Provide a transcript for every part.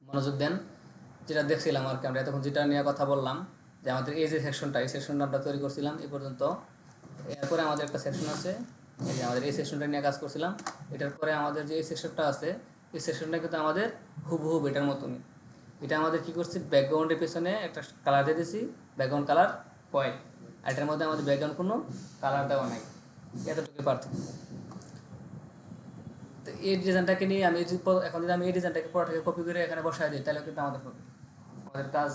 মনোযোগ দেন। যেটা দেখছিলাম আর কি, আমরা এতক্ষণ যেটা নিয়ে কথা বললাম, যে আমাদের এই যে সেকশনটা, এই সেকশনটা আমরা তৈরি করছিলাম এই পর্যন্ত। এরপরে আমাদের একটা সেকশন আছে, এই যে আমাদের এই সেকশনটা নিয়ে কাজ করছিলাম। এটার পরে আমাদের যে এই সেকশনটা আছে, এই সেকশনটা কিন্তু আমাদের হুবহু এটার মতনই। এটা আমাদের কী করছি, ব্যাকগ্রাউন্ডের পেছনে একটা কালার দিয়ে দিয়েছি, ব্যাকগ্রাউন্ড কালার হোয়াইট। আর এটার মধ্যে আমাদের ব্যাকগ্রাউন্ড কোনো কালার দেওয়া নাই, এতটুকু পার্থক্য। তো এই ডিজাইনটাকে নিয়ে আমি এখন যদি আমি এই ডিজাইনটাকে পুরোটাকে কপি করে এখানে বসাই দিই, তাহলে কিন্তু আমাদের কাজ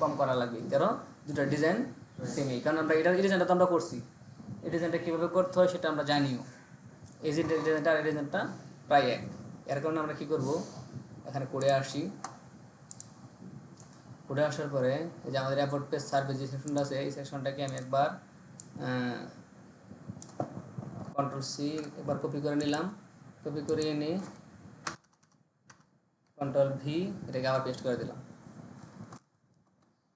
কম করা লাগবে, কারণ দুটো ডিজাইন সেমই। কারণ আমরা এই ডিজাইনটা তো আমরা করছি, এই ডিজাইনটা কীভাবে করতে হয় সেটা আমরা জানিও। এই যে ডিজাইনটা আর এই ডিজাইনটা প্রায় এক। এর কারণে আমরা কী করবো, এখানে করে আসি। করে আসার পরে এই যে আমাদের অ্যাপোর্ট পেজ সার্ভে যে সেকশনটা আছে, এই সেকশনটাকে আমি একবার কন্ট্রোল-C একবার কপি করে নিলাম। কপি করে এনে কন্ট্রোল-V এটাকে আবার পেস্ট করে দিলাম।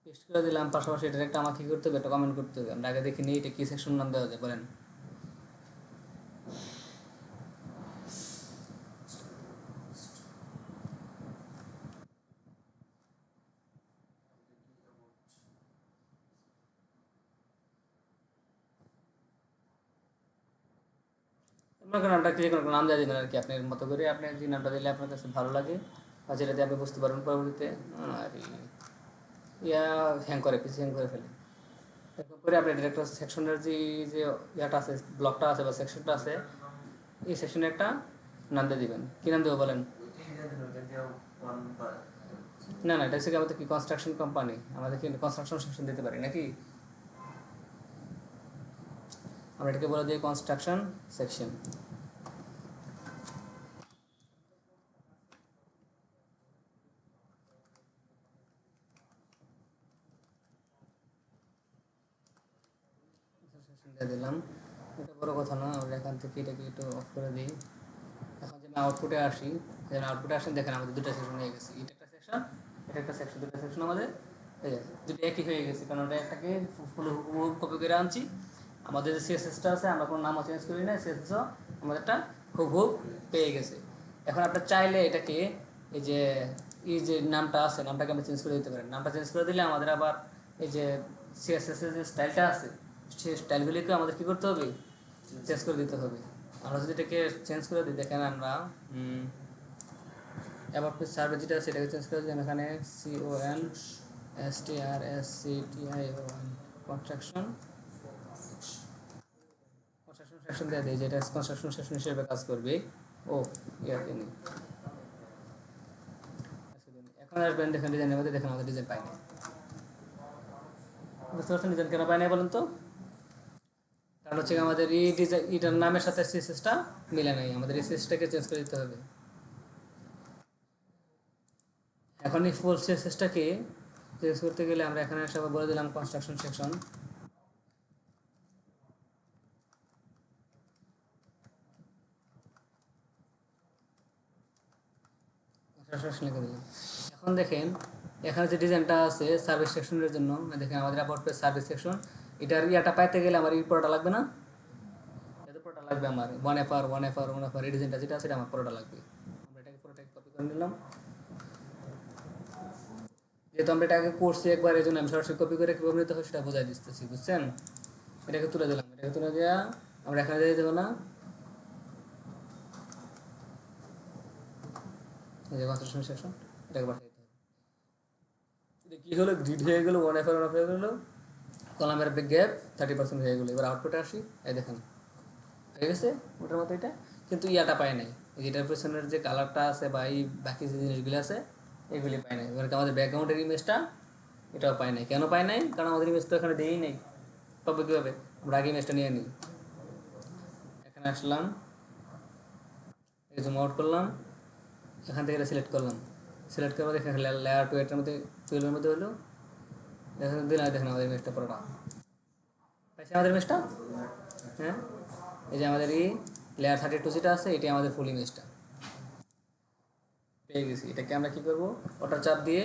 পেস্ট করে দিলাম, পাশাপাশি এটা একটা আমাকে কী করতে হবে, একটা কমেন্ট করতে হবে। আমরা আগে দেখে নিই এটা কী সেকশন নাম দেওয়া যায়, বলেন। আপনার নামটা যে কোনো নাম দিয়ে দিবেন আর কি, আপনার মতো করে আপনি যে নামটা দিলে আপনার কাছে ভালো লাগে বা যেটা দিয়ে আপনি বুঝতে পারবেন পরবর্তীতে। আর ইয়া হ্যাং করে, পিসি হ্যাং করে ফেলে। এরকম করে আপনি ডিরেক্টর সেকশনের যে যে ইয়াটা আছে, ব্লকটা আছে বা সেকশনটা আছে, এই সেকশনে একটা নাম দিয়ে দিবেন। কী নাম দেবো বলেন? না না, এটা হচ্ছে আমাদের কি কনস্ট্রাকশন কোম্পানি, আমাদের কি কনস্ট্রাকশন সেকশন দিতে পারি নাকি? আমরা এটাকে বলে দিই কনস্ট্রাকশন সেকশন। দিয়ে দিলাম, এটা বড় কথা না। আমরা এখান থেকে এটাকে একটু অফ করে দিই। এখন যদি আউটপুটে আসি, যেন আউটপুটে আসেন, দেখেন আমাদের দুটো সেকশন হয়ে গেছে। এটা একটা সেকশন, এটা একটা সেকশন, দুটো সেকশন আমাদের এই দুটো একই হয়ে গেছে। কারণ ওটা একটাকে ফুল কপি করে আনছি। আমাদের যে সিএসএসটা আছে, আমরা কোনো নামও চেঞ্জ করি না, সিএসএসও আমাদেরটা হুবহু পেয়ে গেছে। এখন আপনার চাইলে এটাকে এই যে নামটা আছে, নামটাকে আমরা চেঞ্জ করে দিতে পারি। নামটা চেঞ্জ করে দিলে আমাদের আবার এই যে সিএসএসের যে স্টাইলটা আছে, সেই স্টাইলগুলিকে আমাদের কী করতে হবে, চেঞ্জ করে দিতে হবে। আমরা যদি এটাকে চেঞ্জ করে দিই, দেখেন আমরা এবার সার্ভে যেটা আছে এটাকে চেঞ্জ করে দিই। এখানে CONSTRSCTION কনস্ট্রাকশন সেকশন দিয়ে দিই, যেটা কনস্ট্রাকশন সেকশন হিসেবে কাজ করবে। ও ইয়াতে নেই, এখন আসবেন, দেখেন ডিজাইনের মধ্যে, দেখেন আমাদের ডিজাইন পাইনি। বুঝতে পারছেন ডিজাইন কেন পাই নাই বলেন তো? কারণ হচ্ছে আমাদের এই ডিজাইন, এটার নামের সাথে সিএসএসটা মিলে নাই, আমাদের এই সিএসএসটাকে চেঞ্জ করে দিতে হবে। এখন এই ফুল সিএসএসটাকে চেঞ্জ করতে গেলে আমরা এখানে সবাই বলে দিলাম কনস্ট্রাকশন সেকশন। লিখে দিলাম। এখন দেখেন এখানে যে ডিজাইনটা আছে সার্ভিস সেকশনের জন্য, দেখেন আমাদের অ্যাবাউট পেজ সার্ভিস সেকশন, এটার ইয়াটা পাইতে গেলে আমার এই পুরোটা লাগবে না, এত পুরোটা লাগবে আমার ওয়ান এফআর এই ডিজাইনটা যেটা আছে এটা আমার পুরোটা লাগবে। আমরা এটাকে পুরোটাকে কপি করে নিলাম। যেহেতু আমরা এটাকে করছি একবার, এই জন্য আমি সরাসরি কপি করে কীভাবে নিতে হয় সেটা বোঝাই দিতেছি, বুঝছেন? এটাকে তুলে দিলাম, এটাকে তুলে দেওয়া আমরা এখানে দিয়ে দেবো না, এই যে কনস্ট্রাকশন সেকশন, এটাকে পাঠিয়ে দিতে হবে। এটা কী হলো, গ্রিড হয়ে গেলো, ওয়ান এফআর হয়ে গেলো, কলামের গ্যাপ 30% হয়ে গেলো। এবার আউটপুটে আসি, এই দেখেন হয়ে গেছে ওটার মতো এটা, কিন্তু ইয়াটা পায় নাই, এই যেটার পেছনের যে কালারটা আছে বা এই বাকি যে জিনিসগুলো আছে এগুলি পায় নাই। এবার আমাদের ব্যাকগ্রাউন্ডের ইমেজটা এটাও পায় নাই। কেন পায় নাই? কারণ আমাদের ইমেজ তো এখানে দিয়েই নেই। তবে কীভাবে, আমরা আগে ইমেজটা নিয়ে নিই। এখানে আসলাম, জুম আউট করলাম, এখান থেকে এটা সিলেক্ট করলাম। সিলেক্ট করার দেখেন লেয়ার 2 এটার মধ্যে 12-এর মধ্যে হলো, দেখেন দিন দেখেন আমাদের ইমেজটা পুরোটা পাইছে, আমাদের ইমেজটা। হ্যাঁ, এই যে আমাদের এই লেয়ার 32 যেটা আছে এটি আমাদের ফুল ইমেজটা পেয়ে গেছি। এটাকে আমরা কী করবো, ওটার চাপ দিয়ে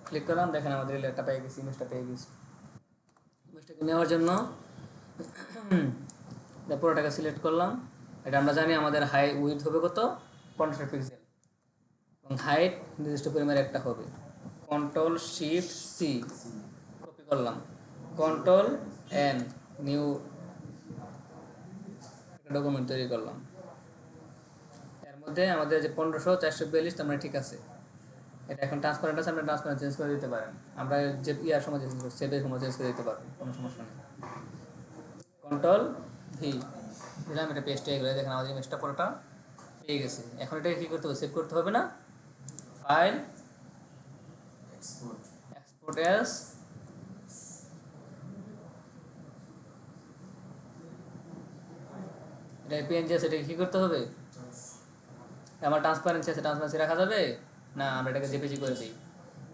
ক্লিক করলাম, দেখেন আমাদের এই লেয়ারটা পেয়ে গেছি, ইমেজটা পেয়ে গেছি। ইমেজটাকে নেওয়ার জন্য পুরোটাকে সিলেক্ট করলাম। এটা আমরা জানি আমাদের হাই উইথ হবে কত, 50 পিক্সেল। এবং হাইট নির্দিষ্ট পরিমাণের একটা হবে। কন্ট্রোল শিফট সি কপি করলাম, কন্ট্রোল এন নিউ একটা ডকুমেন্ট তৈরি করলাম। এর মধ্যে আমাদের যে 1500/442 তার মানে ঠিক আছে। এটা এখন ট্রান্সপারেন্ট আছে, আমরা ট্রান্সপারেন্ট চেঞ্জ করে দিতে পারেন। আমরা যে ইয়ার সময় চেঞ্জ করছি সেভের সময় চেঞ্জ করে দিতে পারবো, কোনো সমস্যা নেই। কন্ট্রোল ভি দিলাম, এটা পেস্ট হয়ে গেলে দেখেন আমাদের ইমেজটা পুরোটা পেয়ে গেছে। এখন এটাকে কী করতে হবে, সেভ করতে হবে না, ফাইল এক্সপোর্ট এস এটা পিএনজি আছে, এটাকে কী করতে হবে, আমার ট্রান্সপারেন্সি আছে, ট্রান্সপারেন্সি রাখা যাবে না, আমরা এটাকে জেপিজি করে দিই।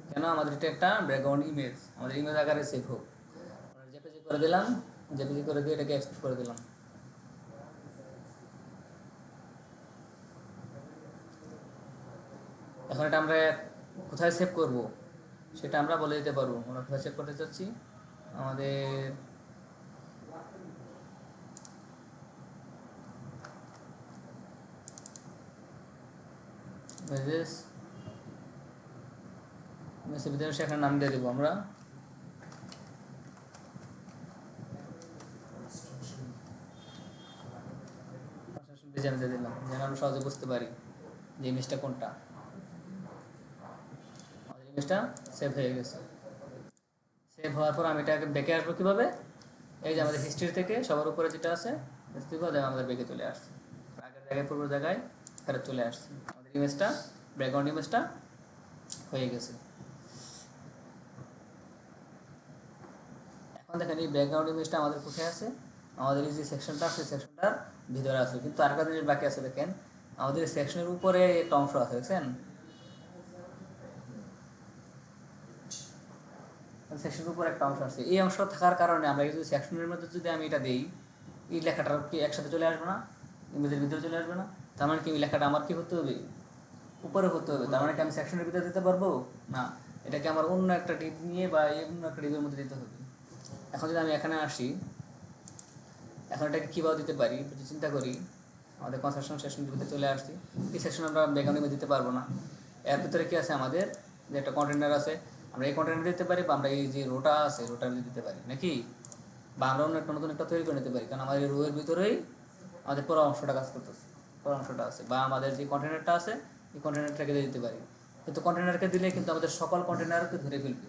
কেন, আমাদের এটা একটা ব্যাকগ্রাউন্ড ইমেজ, আমাদের ইমেজ আকারে সেভ হোক। আমরা জেপিজি করে দিলাম, জেপিজি করে দিয়ে এটাকে এক্সপোর্ট করে দিলাম। এখন এটা আমরা কোথায় সেভ করব সেটা আমরা বলে দিতে পারবো। আমরা কোথায় সেভ করতে চাচ্ছি, আমাদের মেসেজ ভিতরে সেখানে নাম দিয়ে দেবো আমরা ডিজাইন দিয়ে দিলাম, যেন আমরা সহজে বুঝতে পারি যে ইমেজটা কোনটা। আমাদের ইমেজটা সেভ হয়ে গেছে। সেভ হওয়ার পর আমি এটাকে ব্যাকে আসবো কীভাবে, এই যে আমাদের হিস্ট্রি থেকে সবার উপরে যেটা আছে আমাদের ব্যাকে চলে আসছে, আগের জায়গায় পূর্ব জায়গায় ফেরত চলে আসছে। আমাদের ইমেজটা ব্যাকগ্রাউন্ড ইমেজটা হয়ে গেছে। এখন দেখেন এই ব্যাকগ্রাউন্ড ইমেজটা আমাদের কোথায় আছে, আমাদের এই যে সেকশনটা আছে সেকশনটার ভিতরে আছে, কিন্তু আরেকটা জিনিস বাকি আছে। দেখেন আমাদের সেকশনের উপরে একটা অংশ আছে, দেখছেন সেকশনের উপরে একটা অংশ আছে। এই অংশ থাকার কারণে আমরা যদি সেকশনের মধ্যে যদি আমি এটা দিই, এই লেখাটা কি একসাথে চলে আসবে না, ইমেজের ভিতরে চলে আসবে না। তার মানে কি এই লেখাটা আমার কি হতে হবে, উপরে হতে হবে। তার মানে কি আমি সেকশনের ভিতরে দিতে পারবো না, এটাকে আমার অন্য একটা ডিপ নিয়ে বা অন্য একটা ডিপের মধ্যে দিতে হবে। এখন যদি আমি এখানে আসি, এখন এটাকে কীভাবে দিতে পারি যদি চিন্তা করি, আমাদের কনস্ট্রাকশন সেকশনের ভিতরে চলে আসছি, এই সেকশন আমরা ব্যাকগ্রাউন্ডে দিতে পারবো না। এর ভিতরে কী আছে, আমাদের যে একটা কন্টেনার আছে, আমরা এই কন্টেনার দিতে পারি, বা আমরা এই যে রোটা আছে রোটার দিতে পারি নাকি, বা আমরা অন্য একটা নতুন একটা তৈরি করে নিতে পারি। কারণ আমাদের রোয়ের ভিতরেই আমাদের পুরো অংশটা কাজ করতেছে, পুরো অংশটা আছে, বা আমাদের যে কন্টেনারটা আছে এই কন্টেনারটাকে দিয়ে দিতে পারি। কিন্তু কন্টেনারকে দিলে কিন্তু আমাদের সকল কন্টেনারকে ধরে ফেলবে।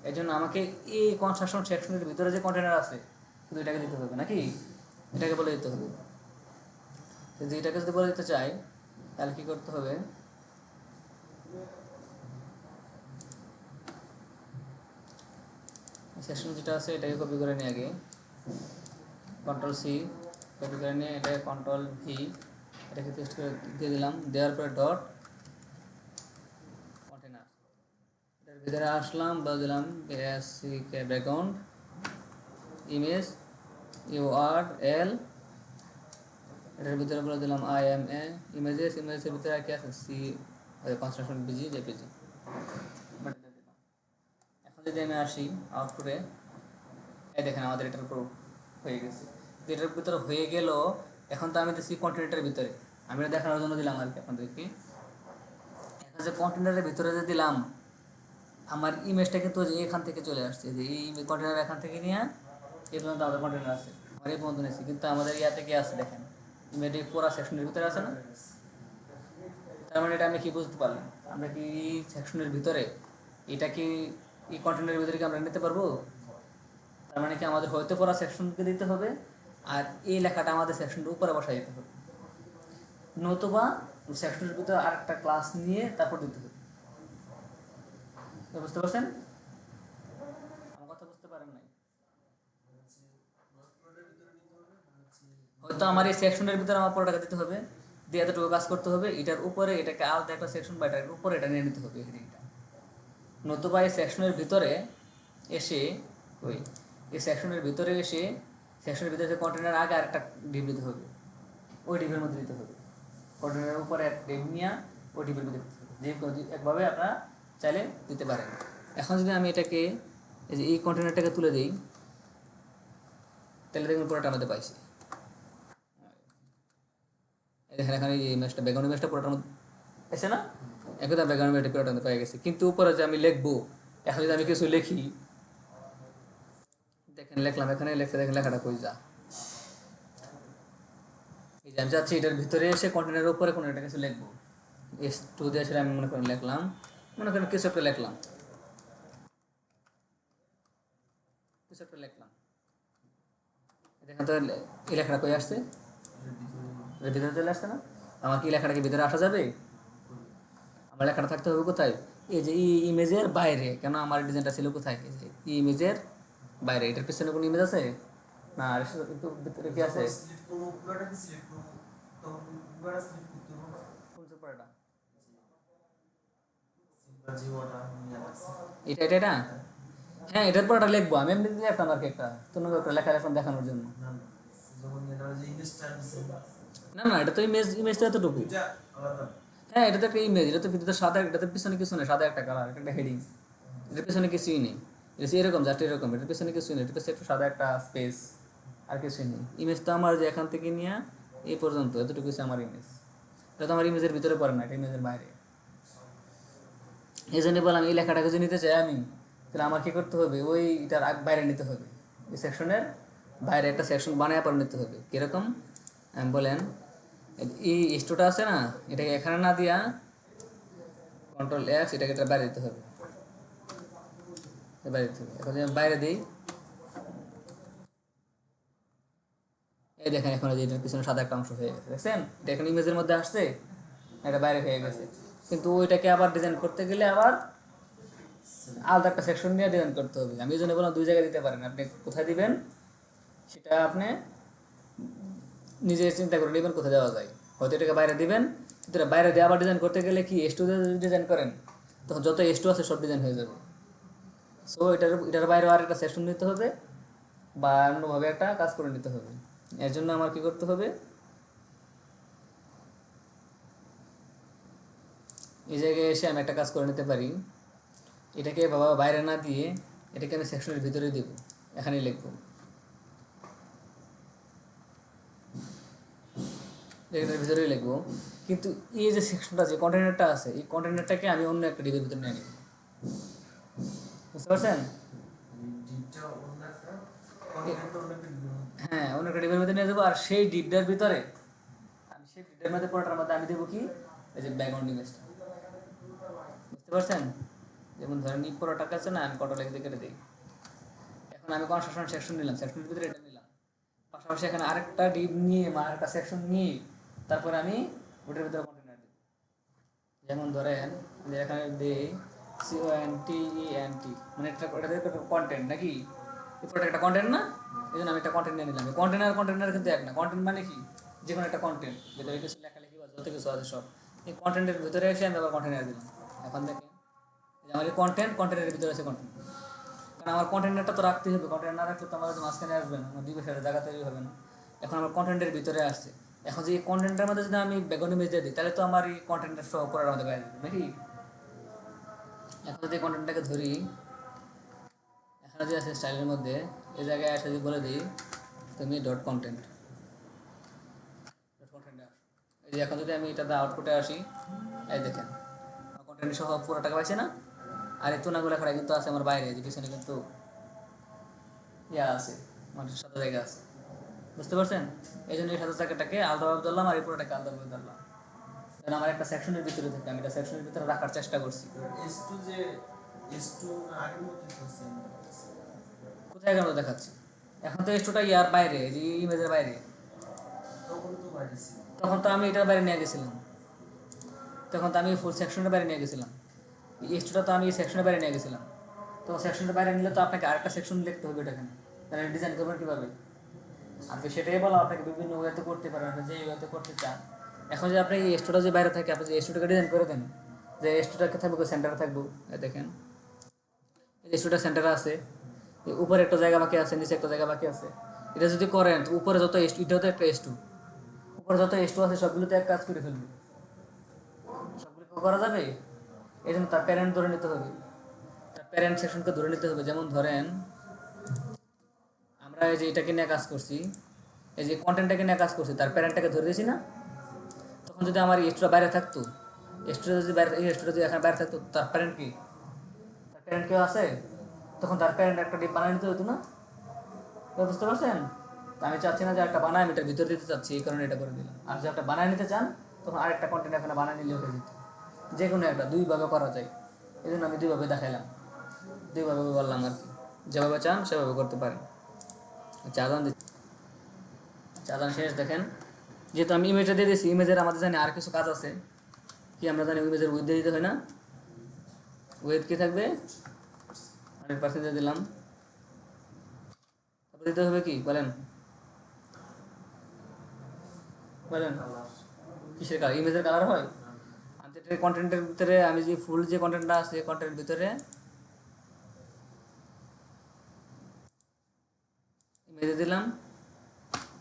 এই জন্য আমাকে এই কনস্ট্রাকশন সেকশনের ভিতরে যে কন্টেনার আছে শুধু এটাকে দিতে হবে নাকি, এটাকে বলে দিতে হবে। যদি এটাকে যদি বলে দিতে চাই তাহলে কী করতে হবে, সেকশন যেটা আছে এটাকে কপি করে নিয়ে আগে কন্ট্রোল সি কপি করে নিয়ে এটাকে কন্ট্রোল ভি এটাকে পেস্ট করে দিয়ে দিলাম। দেওয়ার পরে ডট কন্টেনার এটার ভিতরে আসলাম, বা দিলাম ব্যাকগ্রাউন্ড ইমেজ URL, এটার ভিতরে বলে দিলাম IMA ইমেজেস, ইমেজের ভিতরে আর কি আছে সি কনস্ট্রাকশন বিজি জেপিজি। এখন যদি আমি আসি আউটপুটে, এই দেখেন আমাদের এটার উপর হয়ে গেছে। এটার ভিতরে হয়ে গেল, এখন তো আমি দিচ্ছি কন্টেনারের ভিতরে, আমি এটা দেখানোর জন্য দিলাম আর কি আপনাদেরকে। এখন যে কন্টেনারের ভিতরে যে দিলাম, আমার ইমেজটা কিন্তু এখান থেকে চলে আসছে, যে এই কন্টেনার এখান থেকে নিয়ে এই পর্যন্ত আমাদের কন্টেনার আছে, আমার এই পর্যন্ত নিয়েছি, কিন্তু আমাদের ইয়াতে কি আছে দেখেন, ইমেজের পুরো সেকশনের ভিতরে আছে না। তার মানে এটা আমি কি বুঝতে পারলাম, আমরা কি সেকশনের ভিতরে এটা কি এই কন্টেনারের ভিতরে কি আমরা নিতে পারবো। তার মানে কি আমাদের হয়তো পুরো সেকশনকে দিতে হবে, আর এই লেখাটা আমাদের সেকশনের উপরে বসাই দিতে হবে, নতুবা সেকশনের ভিতরে আরেকটা ক্লাস নিয়ে তারপর দিতে হবে। বুঝতে পারছেন, আমার কথা বুঝতে পারেন নাই। হয়তো আমার এই সেকশনের ভিতরে আমার পুরোটাকে দিতে হবে, দিয়ে এতটুকু কাজ করতে হবে, এটার উপরে এটাকে আলাদা একটা সেকশন বা এটার উপরে এটা নিয়ে নিতে হবে হেডিংটা। নতুবা এই সেকশনের ভিতরে এসে ওই এই সেকশনের ভিতরে এসে সেকশনের ভিতরে কন্টেনার আগে আরেকটা ডিপ দিতে হবে, ওই ডিপের মধ্যে দিতে হবে, কন্টেনারের উপরে এক ডিপ নিয়ে ওই ডিপের মধ্যে দিতে হবে। যে একভাবে আপনারা চাইলে দিতে পারেন। এখন যদি আমি এটাকে এই যে এই কন্টেনারটাকে তুলে দিই, তাহলে দেখুন পুরোটা আমাদের পাইছি। দেখেন এখানে এই ইমেজটা ব্যাকগ্রাউন্ড ইমেজটা পুরোটার মধ্যে এসে না, একদম ব্যাকগ্রাউন্ড এটা পুরোটা পেয়ে গেছি, কিন্তু উপরে যে আমি লিখবো, এখন যদি আমি কিছু লিখি, দেখেন লিখলাম, এখানে লেখা দেখেন লেখাটা কই যা, এই যে আমি চাচ্ছি এটার ভিতরে এসে কন্টেন্টের উপরে কোনো একটা কিছু লিখবো, S2 দিয়ে সেটা আমি মনে করেন লিখলাম, মনে করেন কিছু একটা লিখলাম, কিছু একটা লিখলাম, দেখেন তো এই লেখাটা কই আসছে, এর ভিতরে চলে আসছে না? আমার কি লেখাটা কি ভিতরে আসা যাবে? আমার লেখাটা থাকতে হবে কোথায়? এই যে এই ইমেজের বাইরে। কেন আমার ডিজাইনটা ছিল কোথায়? এই যে এই ইমেজের বাইরে। এটার পিছনে কোনো ইমেজ আছে না? আর একটু ভিতরে কি আছে? কোন সুপারটা? এটা এটা এটা হ্যাঁ, এটার পরটা লিখবো আমি, এমনি লিখতাম আর কি একটা তুমি একটা লেখা লিখলাম দেখানোর জন্য। না না, এটা তো ইমেজ, ইমেজটা এতটুকু। হ্যাঁ, এটা তো একটা ইমেজ, এটা তো ভিতরে সাদা, এটা তো পিছনে কিছু নেই, সাদা একটা কালার, একটা হেডিং, এটার পিছনে কিছুই নেই। এটা এরকম জাস্ট এরকম, এটার পিছনে কিছুই নেই, এটা তো একটু সাদা একটা স্পেস, আর কিছুই নেই। ইমেজ তো আমার যে এখান থেকে নিয়ে এই পর্যন্ত এতটুকু আমার ইমেজ, এটা তো আমার ইমেজের ভিতরে পড়ে না, এটা ইমেজের বাইরে। এই জন্য বললাম এই লেখাটাকে যদি নিতে চাই আমি, তাহলে আমার কী করতে হবে, ওইটার বাইরে নিতে হবে, এই সেকশনের বাইরে একটা সেকশন বানায় পরে নিতে হবে। কীরকম বলেন, এই স্টোটা আছে না, এটাকে এখানে না দিয়া Ctrl+X, এটাকে এটা বাইরে দিতে হবে, বাইরে দিতে হবে। এখন যদি আমি বাইরে দিই, এই দেখেন এখন যে এটার পিছনে সাদা একটা অংশ হয়ে গেছে, দেখছেন? এটা এখন ইমেজের মধ্যে আসছে, এটা বাইরে হয়ে গেছে। কিন্তু ওইটাকে আবার ডিজাইন করতে গেলে আবার আলাদা একটা সেকশন নিয়ে ডিজাইন করতে হবে। আমি এই জন্য বললাম দুই জায়গায় দিতে পারেন, আপনি কোথায় দিবেন সেটা আপনি নিজে চিন্তা করে নেবেন কোথায় দেওয়া যায়। হয়তো এটাকে বাইরে দিবেন, কিন্তু এটা বাইরে দিয়ে আবার ডিজাইন করতে গেলে কি S2 দিয়ে যদি ডিজাইন করেন, তখন যত S2 আছে সব ডিজাইন হয়ে যাবে। সো এটার বাইরেও আর একটা সেকশন নিতে হবে, বা অন্যভাবে একটা কাজ করে নিতে হবে। এর জন্য আমার কি করতে হবে, এই জায়গায় এসে আমি একটা কাজ করে নিতে পারি, এটাকে বাবা বাইরে না দিয়ে এটাকে আমি সেকশনের ভিতরে দেবো, এখানেই লিখবো, এটার ভিতরেই লিখবো। কিন্তু এই যে সেকশনটা, যে কন্টেনারটা আছে, এই কন্টেনারটাকে আমি অন্য একটা ডিবের ভিতরে নিয়ে নিব, বুঝতে পারছেন? হ্যাঁ, অন্য একটা ডিবের ভিতরে নিয়ে যাবো, আর সেই ডিপটার ভিতরে আমি সেই ডিপটার মধ্যে পুরোটার মধ্যে আমি দেবো কি, এই যে ব্যাকগ্রাউন্ড ইমেজটা, বুঝতে পারছেন? যেমন ধরেন এই পুরোটার কাছে না, আমি Ctrl+X দিয়ে কেটে দিই। এখন আমি কনস্ট্রাকশন সেকশন নিলাম, সেকশনের ভিতরে এটা নিলাম, পাশাপাশি এখানে আরেকটা ডিপ নিয়ে বা আরেকটা সেকশন নিয়ে তারপরে আমি ওটার ভিতরে কন্টেনার দিই। যেমন ধরেন যে এখানে দিই CONTENT, মানে এটা কন্টেন্ট নাকি, এরপরে একটা কন্টেন্ট না, এই জন্য আমি একটা কন্টেন্ট নিয়ে নিলাম। কন্টেন্ট কিন্তু এক না, কন্টেন্ট মানে কি, যে কোনো একটা কন্টেন্ট ভিতরে কিছু লেখালেখি বা যত কিছু আছে সব, এই কন্টেন্টের ভিতরে এসে আমি আবার কন্টেনার দিলাম। এখন দেখেন আমার এই কন্টেন্টের ভিতরে আছে কন্টেন্ট, কারণ আমার কন্টেন্টটা তো রাখতেই হবে, কন্টেন্ট না রাখলে তো আমার মাঝখানে আসবে না, আমার দুই সাইডে জায়গা তৈরি হবে না। এখন আমার কন্টেন্টের ভিতরে আসছে, এখন যে এই কন্টেন্টের মধ্যে যদি আমি ব্যাকগ্রাউন্ড ইমেজ দিয়ে দিই, তাহলে তো আমার এই কন্টেন্টের সব পড়ার মধ্যে গায়ে যাবে নাকি। এখন যদি কন্টেন্টটাকে ধরি, এখানে যে আছে স্টাইলের মধ্যে, এই জায়গায় এসে যদি বলে দিই তুমি ডট কন্টেন্টে আসো, এই যে এখন যদি আমি এটাতে আউটপুটে আসি, এই দেখেন কন্টেন্ট সহ পুরো টাকা পাইছে না। আর এই তুনাগুলো লেখাটা কিন্তু আছে আমার বাইরে, যে পিছনে কিন্তু আছে, মানুষের সাথে জায়গা আছে, বুঝতে পারছেন? এই জন্য এই সাথে জায়গাটাকে আলাদাভাবে ধরলাম, আর এই পুরোটাকে আলাদাভাবে ধরলাম, কারণ আমার একটা সেকশনের ভিতরে থেকে আমি এটা সেকশনের ভিতরে রাখার চেষ্টা করছি। কোথায় গেল দেখাচ্ছি, এখন তো S2টা ইয়ার বাইরে, যে ইমেজের বাইরে, তখন তো আমি এটার বাইরে নিয়ে গেছিলাম, তখন তো আমি ফুল সেকশনের বাইরে নিয়ে গেছিলাম, S2টা তো আমি এই সেকশনের বাইরে নিয়ে গেছিলাম। তো সেকশনের বাইরে নিলে তো আপনাকে আরেকটা সেকশন লিখতে হবে এটাকে, তাহলে ডিজাইন করবেন কীভাবে? আপনি সেটাই বলো, আপনাকে বিভিন্ন ওয়েতে করতে পারেন, আপনি যে ওয়েতে করতে চান। এখন যে আপনি এই S2টা যে বাইরে থাকে, আপনি যে S2টাকে ডিজাইন করে দেন, যে S2টাকে থাকবে সেন্টারে থাকবো, দেখেন এই S2টা সেন্টারে আছে, উপরে একটা জায়গা বাকি আছে, নিচে একটা জায়গা বাকি আছে। এটা যদি করেন তো উপরে যত S2, এটাও তো একটা S2, উপরে যত S2 আছে সবগুলোতে এক কাজ করে ফেলবে, সবগুলো করা যাবে। এই জন্য তার প্যারেন্ট ধরে নিতে হবে, তার প্যারেন্ট সেকশনকে ধরে নিতে হবে। যেমন ধরেন আমরা এই যে এটাকে নিয়ে কাজ করছি, এই যে কন্টেন্টটাকে নিয়ে কাজ করছি, তার প্যারেন্টটাকে ধরে দিয়েছি না, তখন যদি আমার S2টা বাইরে থাকতো, স্টোরেজ যদি বাইরে স্টোরেজ যদি এখানে বাইরে থাকতো তার প্যারেন্ট কি, তার প্যারেন্ট কেউ আছে, তখন তার প্যারেন্ট একটা ডিপ বানিয়ে নিতে হতো না? বুঝতে পারছেন? তো আমি চাচ্ছি না যে একটা বানায় আমি এটার ভিতর দিতে চাচ্ছি, এই কারণে এটা করে দিলাম। আর যদি একটা বানায় নিতে চান তখন আরেকটা কন্টেন্ট এখানে বানায় নিলে হয়ে যেত। যে কোনো একটা দুইভাবে করা যায়, এই জন্য আমি দুইভাবে দেখাইলাম, দুইভাবে বললাম আর কি, যেভাবে চান সেভাবে করতে পারেন। চাঁদান চাঁদান শেষ দেখেন, যেহেতু আমি ইমেজটা দিয়ে দিয়েছি, ইমেজের আমাদের জানি আর কিছু কাজ আছে কি, আমরা জানি ইমেজের উইথ দিয়ে দিতে হয় না? উইথ কি থাকবে, 100% দিয়ে দিলাম। তারপর দিতে হবে কি বলেন, বলেন কিসের কালার, ইমেজের কালার হয়? আমি যেটা কন্টেন্টের ভিতরে আমি যে ফুল যে কন্টেন্টটা আছে কন্টেন্টের ভিতরে ইমেজে দিলাম।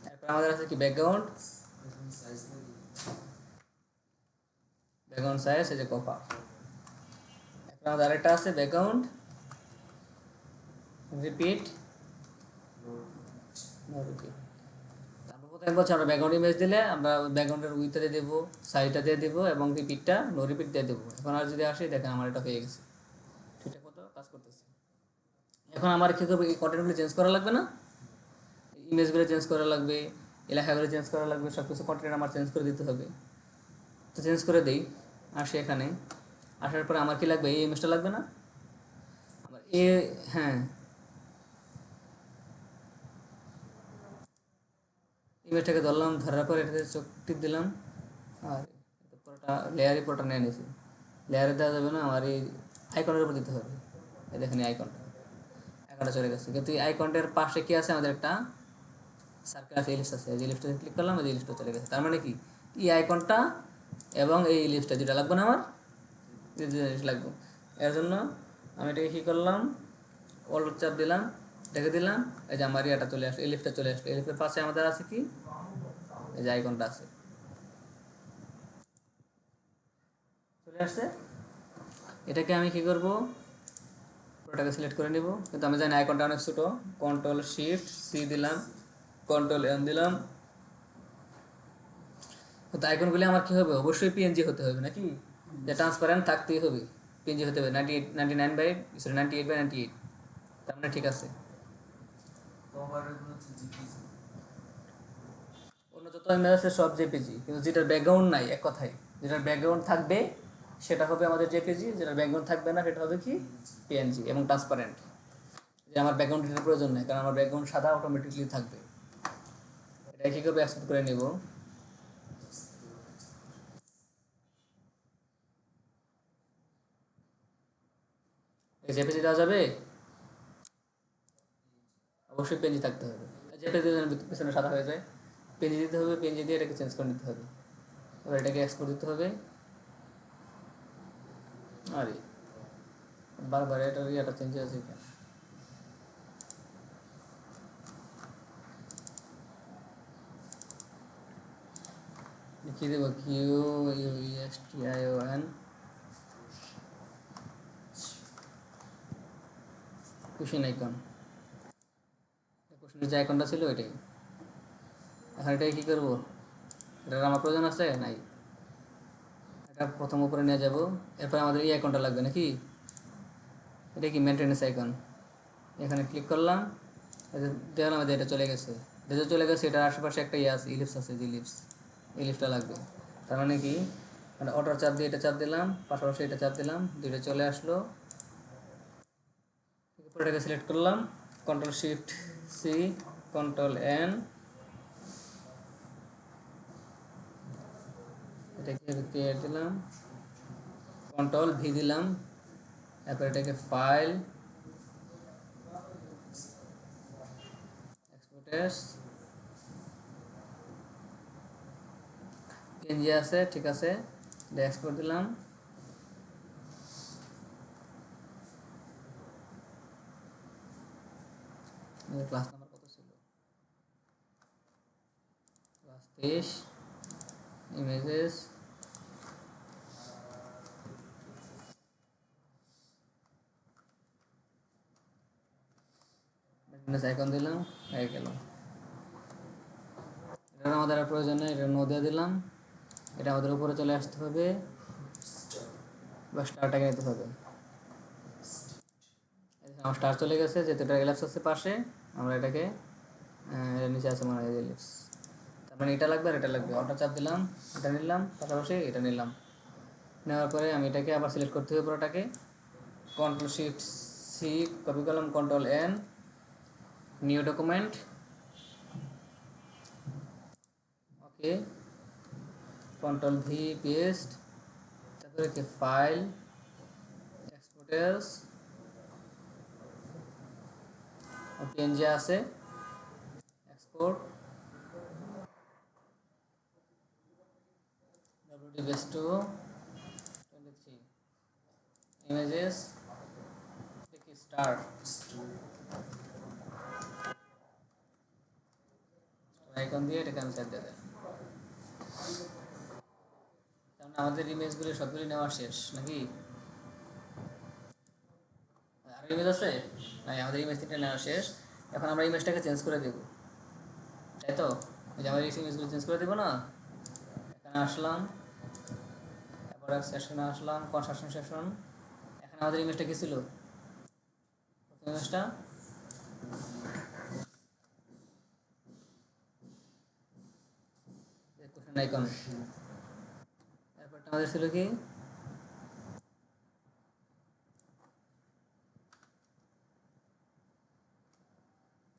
তারপর আমাদের আছে কি ব্যাকগ্রাউন্ড, ব্যাকগ্রাউন্ড সাইজ এই যে কপা। এখন আমাদের আরেকটা আছে ব্যাকগ্রাউন্ড রিপিট, তারপর প্রথমে বলছি আমরা ব্যাকগ্রাউন্ড ইমেজ দিলে আমরা ব্যাকগ্রাউন্ডের উইথটা দিয়ে দেবো, সাইডটা দিয়ে দেবো এবং রিপিটটা নো রিপিট দিয়ে দেবো। এখন আর যদি আসি দেখেন আমার এটা হয়ে গেছে, ঠিকঠাক মতো কাজ করতেছে। এখন আমার কী করবে, এই কন্টেন্টগুলো চেঞ্জ করা লাগবে না, ইমেজগুলো চেঞ্জ করা লাগবে, এলাকাগুলো চেঞ্জ করা লাগবে, সব কিছু কন্টেন্ট আমার চেঞ্জ করে দিতে হবে। তো চেঞ্জ করে দিই, আসি এখানে, আসার পরে আমার কি লাগবে, এই ইমেজটা লাগবে না আমার এ, হ্যাঁ ইমেজটাকে ধরলাম, ধরার পর এটাতে চোখ টিপ দিলাম, আর পুরোটা লেয়ারই পুরোটা নিয়ে নিয়েছি। লেয়ারে দেওয়া যাবে না, আমার এই আইকনের উপর দিতে হবে। এই দেখেন এই আইকনটা, আইকনটা চলে গেছে, কিন্তু এই আইকনটার পাশে কি আছে, আমাদের একটা সার্কেল আছে, ইলিপস আছে, এই লিস্টে ক্লিক করলাম, এই লিস্টটা চলে গেছে। তার মানে কি এই আইকনটা এবং এই লিস্টটা যেটা লাগবে না আমার, এই দুটো জিনিস লাগবে। এর জন্য আমি এটাকে কী করলাম, অল্প চাপ দিলাম, দেখে দিলাম, এই যে আমার ইয়েটা চলে আসলো, এই লিস্টটা চলে আসলো। এই লিস্টের পাশে আমাদের আছে কি, এই যে আইকনটা আছে, চলে আসছে। এটাকে আমি কী করবো, পুরোটাকে সিলেক্ট করে নিব, কিন্তু আমি জানি আইকনটা অনেক ছোটো, কন্ট্রোল শিফট সি দিলাম, কন্ট্রোল এন দিলাম। কিন্তু আইকনগুলি আমার কী হবে, অবশ্যই পিএনজি হতে হবে নাকি, যে ট্রান্সপারেন্ট থাকতেই হবে, পিএনজি হতে হবে 98/98, তার মানে ঠিক আছে। অন্য যত ইমেজ আছে সব জেপিজি, কিন্তু যেটার ব্যাকগ্রাউন্ড নাই, এক কথায় যেটার ব্যাকগ্রাউন্ড থাকবে সেটা হবে আমাদের জেপিজি, যেটার ব্যাকগ্রাউন্ড থাকবে না সেটা হবে কি পিএনজি এবং ট্রান্সপারেন্ট। যে আমার ব্যাকগ্রাউন্ডের প্রয়োজন নেই, কারণ আমার ব্যাকগ্রাউন্ড সাদা অটোমেটিকলি থাকবে। এটা কী করবে, অ্যাকসেপ্ট করে নেব। জেপিজি দেওয়া যাবে, অবশ্যই পেনজি থাকতে হবে। জেপিজি পিছনে সাদা হয়ে যায়, পেনজি দিতে হবে, পেনজি দিয়ে এটাকে চেঞ্জ করে নিতে হবে। এবার এটাকে এক্সপোর্ট দিতে হবে। আরে বারবার এটার ইয়েটা চেঞ্জ আছে কেন, লিখে দেবো QUESTION কুশন আইকন, কুশনের যে আইকনটা ছিল এটাই। এখন এটাই কী করবো, এটার আমার প্রয়োজন আছে নাই, এটা প্রথম উপরে নিয়ে যাব। এরপর আমাদের এই আইকনটা লাগবে নাকি, এটা কি মেনটেন্যান্স আইকন, এখানে ক্লিক করলাম, দেখলাম যে এটা চলে গেছে, এটা চলে গেছে। এটার আশেপাশে একটা ইয়ে আছে, ইলিপস আছে, যে ইলিপস, ইলিপসটা লাগবে। তার মানে কি, মানে অটোর চাপ দিয়ে এটা চাপ দিলাম, পাশাপাশি এটা চাপ দিলাম, দুইটা চলে আসলো। এটাকে সিলেক্ট করলাম, control shift C, control N, এটাকে ক্রিয়েট দিলাম, কন্ট্রোল ভি দিলাম, তারপর এটাকে ফাইল এক্সপোর্টেস পিএনজি আছে, ঠিক আছে, এটা এক্সপোর্ট দিলাম। ক্লাস নাম্বার কত ছিল, ক্লাস 23, ইমেজেস, আইকন দিলাম, হয়ে গেল। এটা আমাদের আর প্রয়োজন নেই, এটা নো দিয়ে দিলাম। এটা আমাদের উপরে চলে আসতে হবে, বা স্টারটাকে নিতে হবে। আমার স্টার চলে গেছে, যেহেতু এটা এলিপস আছে পাশে, আমরা এটাকে এর নিচে আছে মনে হয় এলিপস, তার মানে এটা লাগবে আর এটা লাগবে। অল্টার চাপ দিলাম, এটা নিলাম, পাশাপাশি এটা নিলাম। নেওয়ার পরে আমি এটাকে আবার সিলেক্ট করতে হবে পুরোটাকে, কন্ট্রোল শিফট সি কপি করলাম, control N, new document, okay, control V paste, তারপরে কি ফাইল, এক্সপোর্ট এস, পিএনজি আছে, export, W D base two 23, images, দেখি স্টার আইকন দিয়ে এটাকে আমি সেট দিয়ে দেয়। তার মানে আমাদের ইমেজগুলি সবগুলি নেওয়া শেষ নাকি? আরও ইমেজ আছে? নাই, আমাদের ইমেজ তিনটা নেওয়া শেষ। এখন আমরা ইমেজটাকে চেঞ্জ করে দেবো, তাই তো? ওই যে আমরা ইমেজগুলো চেঞ্জ করে দেবো না, এখানে আসলাম, তারপর সেকশনে আসলাম, কনস্ট্রাকশন সেকশন। এখানে আমাদের ইমেজটা কি ছিল? প্রথম ইমেজটা কোশ্চেন আইকন, এরপরটা আমাদের ছিল কি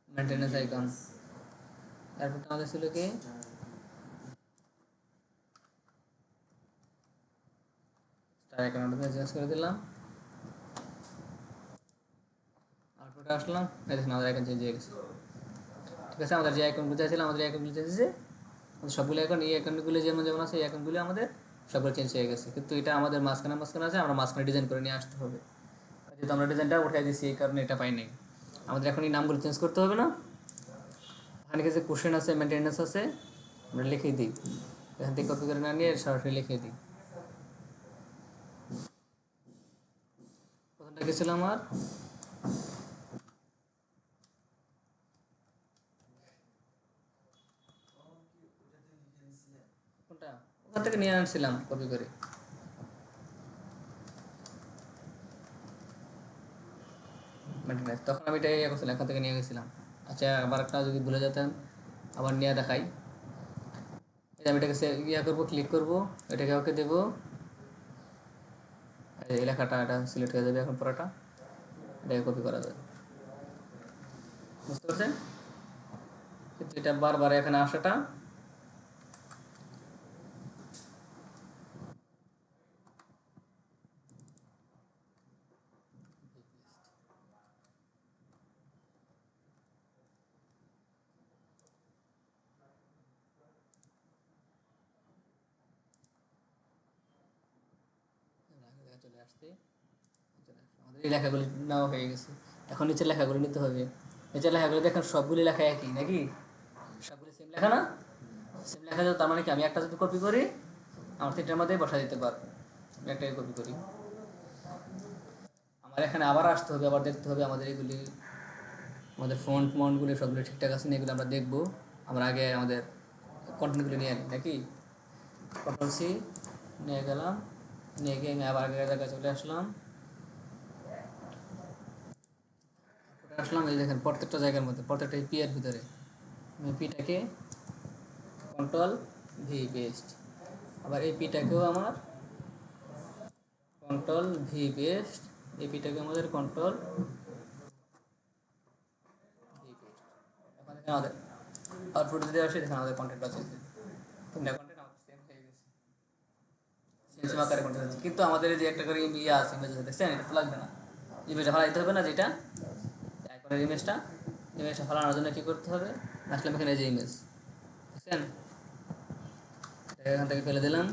মেনটেন্যান্স আইকন, এরপরটা আমাদের ছিল কি স্টার আইকন, ওটাকে চেঞ্জ করে দিলাম। আউটপুটে আসলাম, এই দেখুন আমাদের আইকন চেঞ্জ হয়ে গেছে। ঠিক আছে, আমাদের যে আইকনগুলো চাইছিলাম আমাদের আইকনগুলো চেঞ্জ হয়েছে, সবগুলো আইকন, এই আইকনগুলো যেমন যেমন আছে এই আইকনগুলো আমাদের সবগুলো চেঞ্জ হয়ে গেছে। কিন্তু এটা আমাদের মাঝখানে মাঝখানে আছে, আমরা মাঝখানে ডিজাইন করে নিয়ে আসতে হবে। যেহেতু আমরা ডিজাইনটা উঠাই দিচ্ছি এই কারণে এটা পাই নাই। আমাদের এখন এই নামগুলো চেঞ্জ করতে হবে না? এখানে কিছু কোশ্চেন আছে, মেনটেন্যান্স আছে, আমরা লিখে দিই। এখান থেকে কপি করে না নিয়ে সরাসরি লিখে দিই। প্রথমটা কি ছিল আমার? কোনটা? ওখান থেকে নিয়ে আনছিলাম কপি করে। মেনটেন্যান্স তখন আমি এটা ইয়ে করছিলাম, এখান থেকে নিয়ে গেছিলাম। আচ্ছা, আবার একটা যদি ভুলে যেতাম, আবার নিয়ে দেখাই। আমি এটাকে ইয়া করবো, ক্লিক করবো, এটাকে ওকে দেবো, এই লেখাটা এটা সিলেক্ট হয়ে যাবে এখন পুরোটা, এটাকে কপি করা যাবে। বুঝতে পারছেন? কিন্তু এটা বারবার এখানে আসাটা চলে আসছে। আমাদের এই লেখাগুলি নেওয়া হয়ে গেছে। এখন নিচের লেখাগুলি নিতে হবে। নিচের লেখাগুলি দেখেন সবগুলি লেখা একই নাকি? সবগুলি সেম লেখা না? সেম লেখা, তার মানে কি আমি একটা যদি কপি করি আমার তিনটার মধ্যেই বসা দিতে পারবো। আমি একটাই কপি করি, আমার এখানে আবার আসতে হবে, আবার দেখতে হবে আমাদের এগুলি, আমাদের ফন্টগুলি সবগুলো ঠিকঠাক আছে না, এগুলো আমরা দেখবো। আমরা আগে আমাদের কন্টেন্টগুলি নিয়ে নিই নাকি? কন্ট্রোল সি নিয়ে গেলাম, নিয়ে গিয়ে আমি আবার আগের জায়গায় চলে আসলাম। আসলাম, এই দেখেন প্রত্যেকটা জায়গার মধ্যে, প্রত্যেকটা পি এর ভিতরে আমি পিটাকে কন্ট্রোল ভি পেস্ট, আবার এই পিটাকেও আমার কন্ট্রোল ভি পেস্ট, এই পিটাকে আমাদের কন্ট্রোল ভি পেস্ট। এখন এখানে আমাদের আউটপুট যদি আসে, দেখেন আমাদের কন্টেন্ট আছে, তিনটা কন্টেন্ট আমাদের সেম হয়ে গেছে, সেম আকারে কন্টেন্ট আছে। কিন্তু আমাদের এই যে একটা করে ইয়ে আছে, ইমেজ আছে, দেখছেন? এটা তো লাগবে না, ইমেজটা ফালাইতে হবে না, যেটা আইকনের ইমেজটা, ইমেজটা ফালানোর জন্য কী করতে হবে? আসলাম এখানে যে ইমেজ, দেখছেন? এখান থেকে ফেলে দিলাম,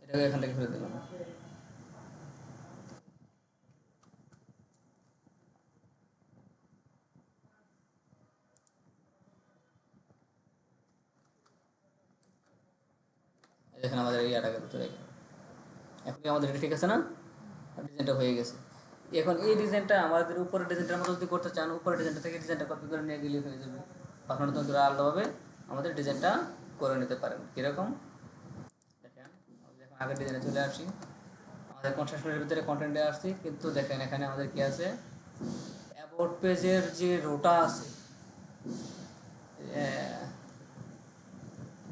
এটাকে এখান থেকে ফেলে দিলাম। দেখেন আমাদের এই আটাকে চলে গেল। এখন কি আমাদের এটা ঠিক আছে না? ডিজাইনটা হয়ে গেছে। এখন এই ডিজাইনটা আমাদের উপরের ডিজাইনটার মতো যদি করতে চান, উপরের ডিজাইনটা থেকে ডিজাইনটা কপি করে নিয়ে গেলে হয়ে যাবে। আপনারা তো আলাদাভাবে আমাদের ডিজাইনটা করে নিতে পারেন। কীরকম দেখেন, এখন আগের ডিজাইনে চলে আসি, আমাদের কনস্ট্রাকশনের ভিতরে কন্টেন্টে আসছি, কিন্তু দেখেন এখানে আমাদের কি আছে, অ্যাবাউট পেজের যে রোটা আছে,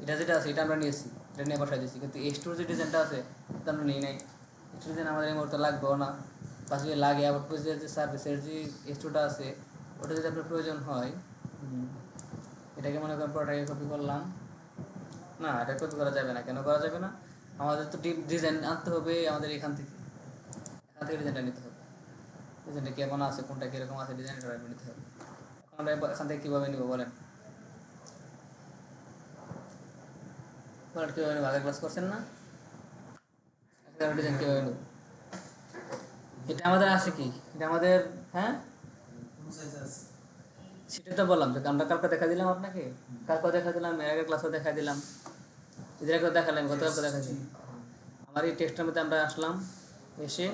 এটা যেটা আছে এটা আমরা নিয়েছি, এটা নিয়ে বসাই দিয়েছি, কিন্তু এক্সট্রোর যে ডিজাইনটা আছে এটা আমরা নিই নাই। এক্সট্রো ডিজাইন আমাদের এই মুহূর্তে লাগবেও না, বা যদি লাগে অ্যাবাউট পেজের যে সার্ভিসের যে এক্সট্রোটা আছে ওটা যদি আপনার প্রয়োজন হয়, এটাকে মনে করেন পুরোটাকে কপি করলাম। না, এটা কপি করা যাবে না। কেন করা যাবে না? আমাদের তো ডিজাইন আনতে হবে আমাদের এখান থেকে ডিজাইনটা নিতে হবে। ডিজাইনটা কেমন আছে, কোনটা কীরকম আছে, ডিজাইনটা নিতে হবে। এখন আমরা এখান থেকে কীভাবে নিব বলেন? কীভাবে নেব? আগের ক্লাস করছেন না? ডিজাইন কীভাবে নেব? এটা আমাদের আছে কি, এটা আমাদের, হ্যাঁ সেটা তো বললাম যে আমরা কালকে দেখা দিলাম আপনাকে, কালকে দেখা দিলাম, এর আগের ক্লাসও দেখা দিলাম, এদের আগেও দেখালাম, গতকালকে দেখাচ্ছি। আমার এই টেক্সটের মধ্যে আমরা আসলাম, এসে